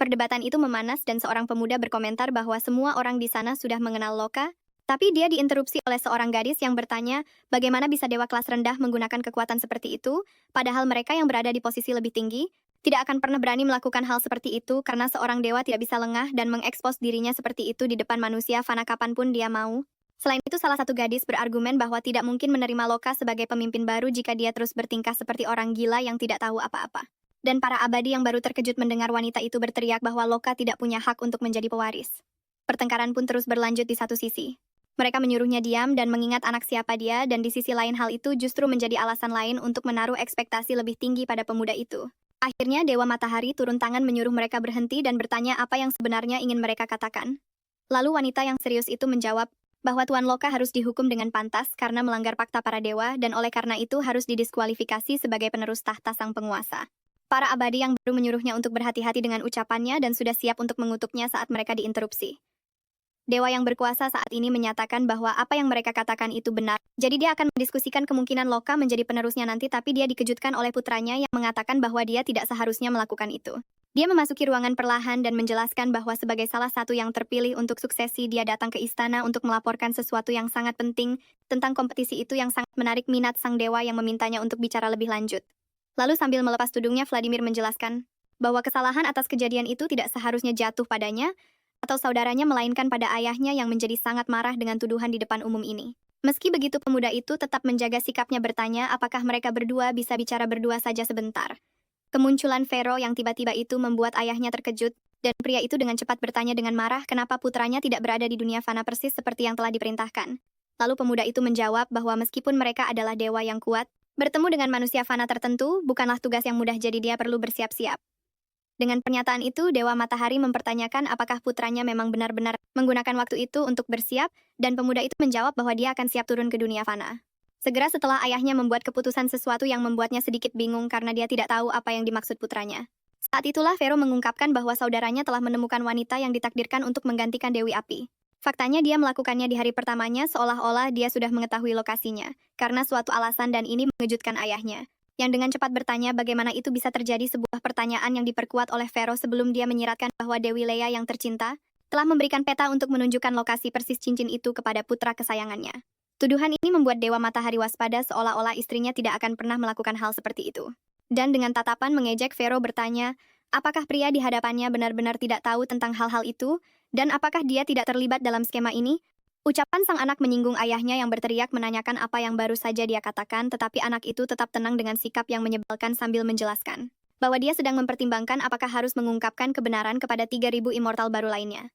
Perdebatan itu memanas dan seorang pemuda berkomentar bahwa semua orang di sana sudah mengenal Loka, tapi dia diinterupsi oleh seorang gadis yang bertanya bagaimana bisa dewa kelas rendah menggunakan kekuatan seperti itu, padahal mereka yang berada di posisi lebih tinggi tidak akan pernah berani melakukan hal seperti itu karena seorang dewa tidak bisa lengah dan mengekspos dirinya seperti itu di depan manusia fana kapanpun dia mau. Selain itu, salah satu gadis berargumen bahwa tidak mungkin menerima Loka sebagai pemimpin baru jika dia terus bertingkah seperti orang gila yang tidak tahu apa-apa. Dan para abadi yang baru terkejut mendengar wanita itu berteriak bahwa Loka tidak punya hak untuk menjadi pewaris. Pertengkaran pun terus berlanjut di satu sisi. Mereka menyuruhnya diam dan mengingat anak siapa dia, dan di sisi lain hal itu justru menjadi alasan lain untuk menaruh ekspektasi lebih tinggi pada pemuda itu. Akhirnya Dewa Matahari turun tangan menyuruh mereka berhenti dan bertanya apa yang sebenarnya ingin mereka katakan. Lalu wanita yang serius itu menjawab bahwa Tuan Loka harus dihukum dengan pantas karena melanggar fakta para dewa dan oleh karena itu harus didiskualifikasi sebagai penerus tahta sang penguasa. Para abadi yang baru menyuruhnya untuk berhati-hati dengan ucapannya dan sudah siap untuk mengutuknya saat mereka diinterupsi. Dewa yang berkuasa saat ini menyatakan bahwa apa yang mereka katakan itu benar. Jadi dia akan mendiskusikan kemungkinan Loka menjadi penerusnya nanti, tapi dia dikejutkan oleh putranya yang mengatakan bahwa dia tidak seharusnya melakukan itu. Dia memasuki ruangan perlahan dan menjelaskan bahwa sebagai salah satu yang terpilih untuk suksesi, dia datang ke istana untuk melaporkan sesuatu yang sangat penting tentang kompetisi itu yang sangat menarik minat sang dewa yang memintanya untuk bicara lebih lanjut. Lalu sambil melepas tudungnya, Vladimir menjelaskan bahwa kesalahan atas kejadian itu tidak seharusnya jatuh padanya atau saudaranya, melainkan pada ayahnya yang menjadi sangat marah dengan tuduhan di depan umum ini. Meski begitu, pemuda itu tetap menjaga sikapnya bertanya apakah mereka berdua bisa bicara berdua saja sebentar. Kemunculan Vero yang tiba-tiba itu membuat ayahnya terkejut, dan pria itu dengan cepat bertanya dengan marah kenapa putranya tidak berada di dunia fana persis seperti yang telah diperintahkan. Lalu pemuda itu menjawab bahwa meskipun mereka adalah dewa yang kuat, bertemu dengan manusia fana tertentu bukanlah tugas yang mudah, jadi dia perlu bersiap-siap. Dengan pernyataan itu, Dewa Matahari mempertanyakan apakah putranya memang benar-benar menggunakan waktu itu untuk bersiap, dan pemuda itu menjawab bahwa dia akan siap turun ke dunia fana. Segera setelah ayahnya membuat keputusan, sesuatu yang membuatnya sedikit bingung karena dia tidak tahu apa yang dimaksud putranya. Saat itulah Vero mengungkapkan bahwa saudaranya telah menemukan wanita yang ditakdirkan untuk menggantikan Dewi Api. Faktanya dia melakukannya di hari pertamanya seolah-olah dia sudah mengetahui lokasinya, karena suatu alasan, dan ini mengejutkan ayahnya, yang dengan cepat bertanya bagaimana itu bisa terjadi, sebuah pertanyaan yang diperkuat oleh Vero sebelum dia menyiratkan bahwa Dewi Leia yang tercinta telah memberikan peta untuk menunjukkan lokasi persis cincin itu kepada putra kesayangannya. Tuduhan ini membuat Dewa Matahari waspada seolah-olah istrinya tidak akan pernah melakukan hal seperti itu. Dan dengan tatapan mengejek, Vero bertanya, apakah pria di hadapannya benar-benar tidak tahu tentang hal-hal itu, dan apakah dia tidak terlibat dalam skema ini? Ucapan sang anak menyinggung ayahnya yang berteriak menanyakan apa yang baru saja dia katakan, tetapi anak itu tetap tenang dengan sikap yang menyebalkan sambil menjelaskan bahwa dia sedang mempertimbangkan apakah harus mengungkapkan kebenaran kepada 3.000 immortal baru lainnya.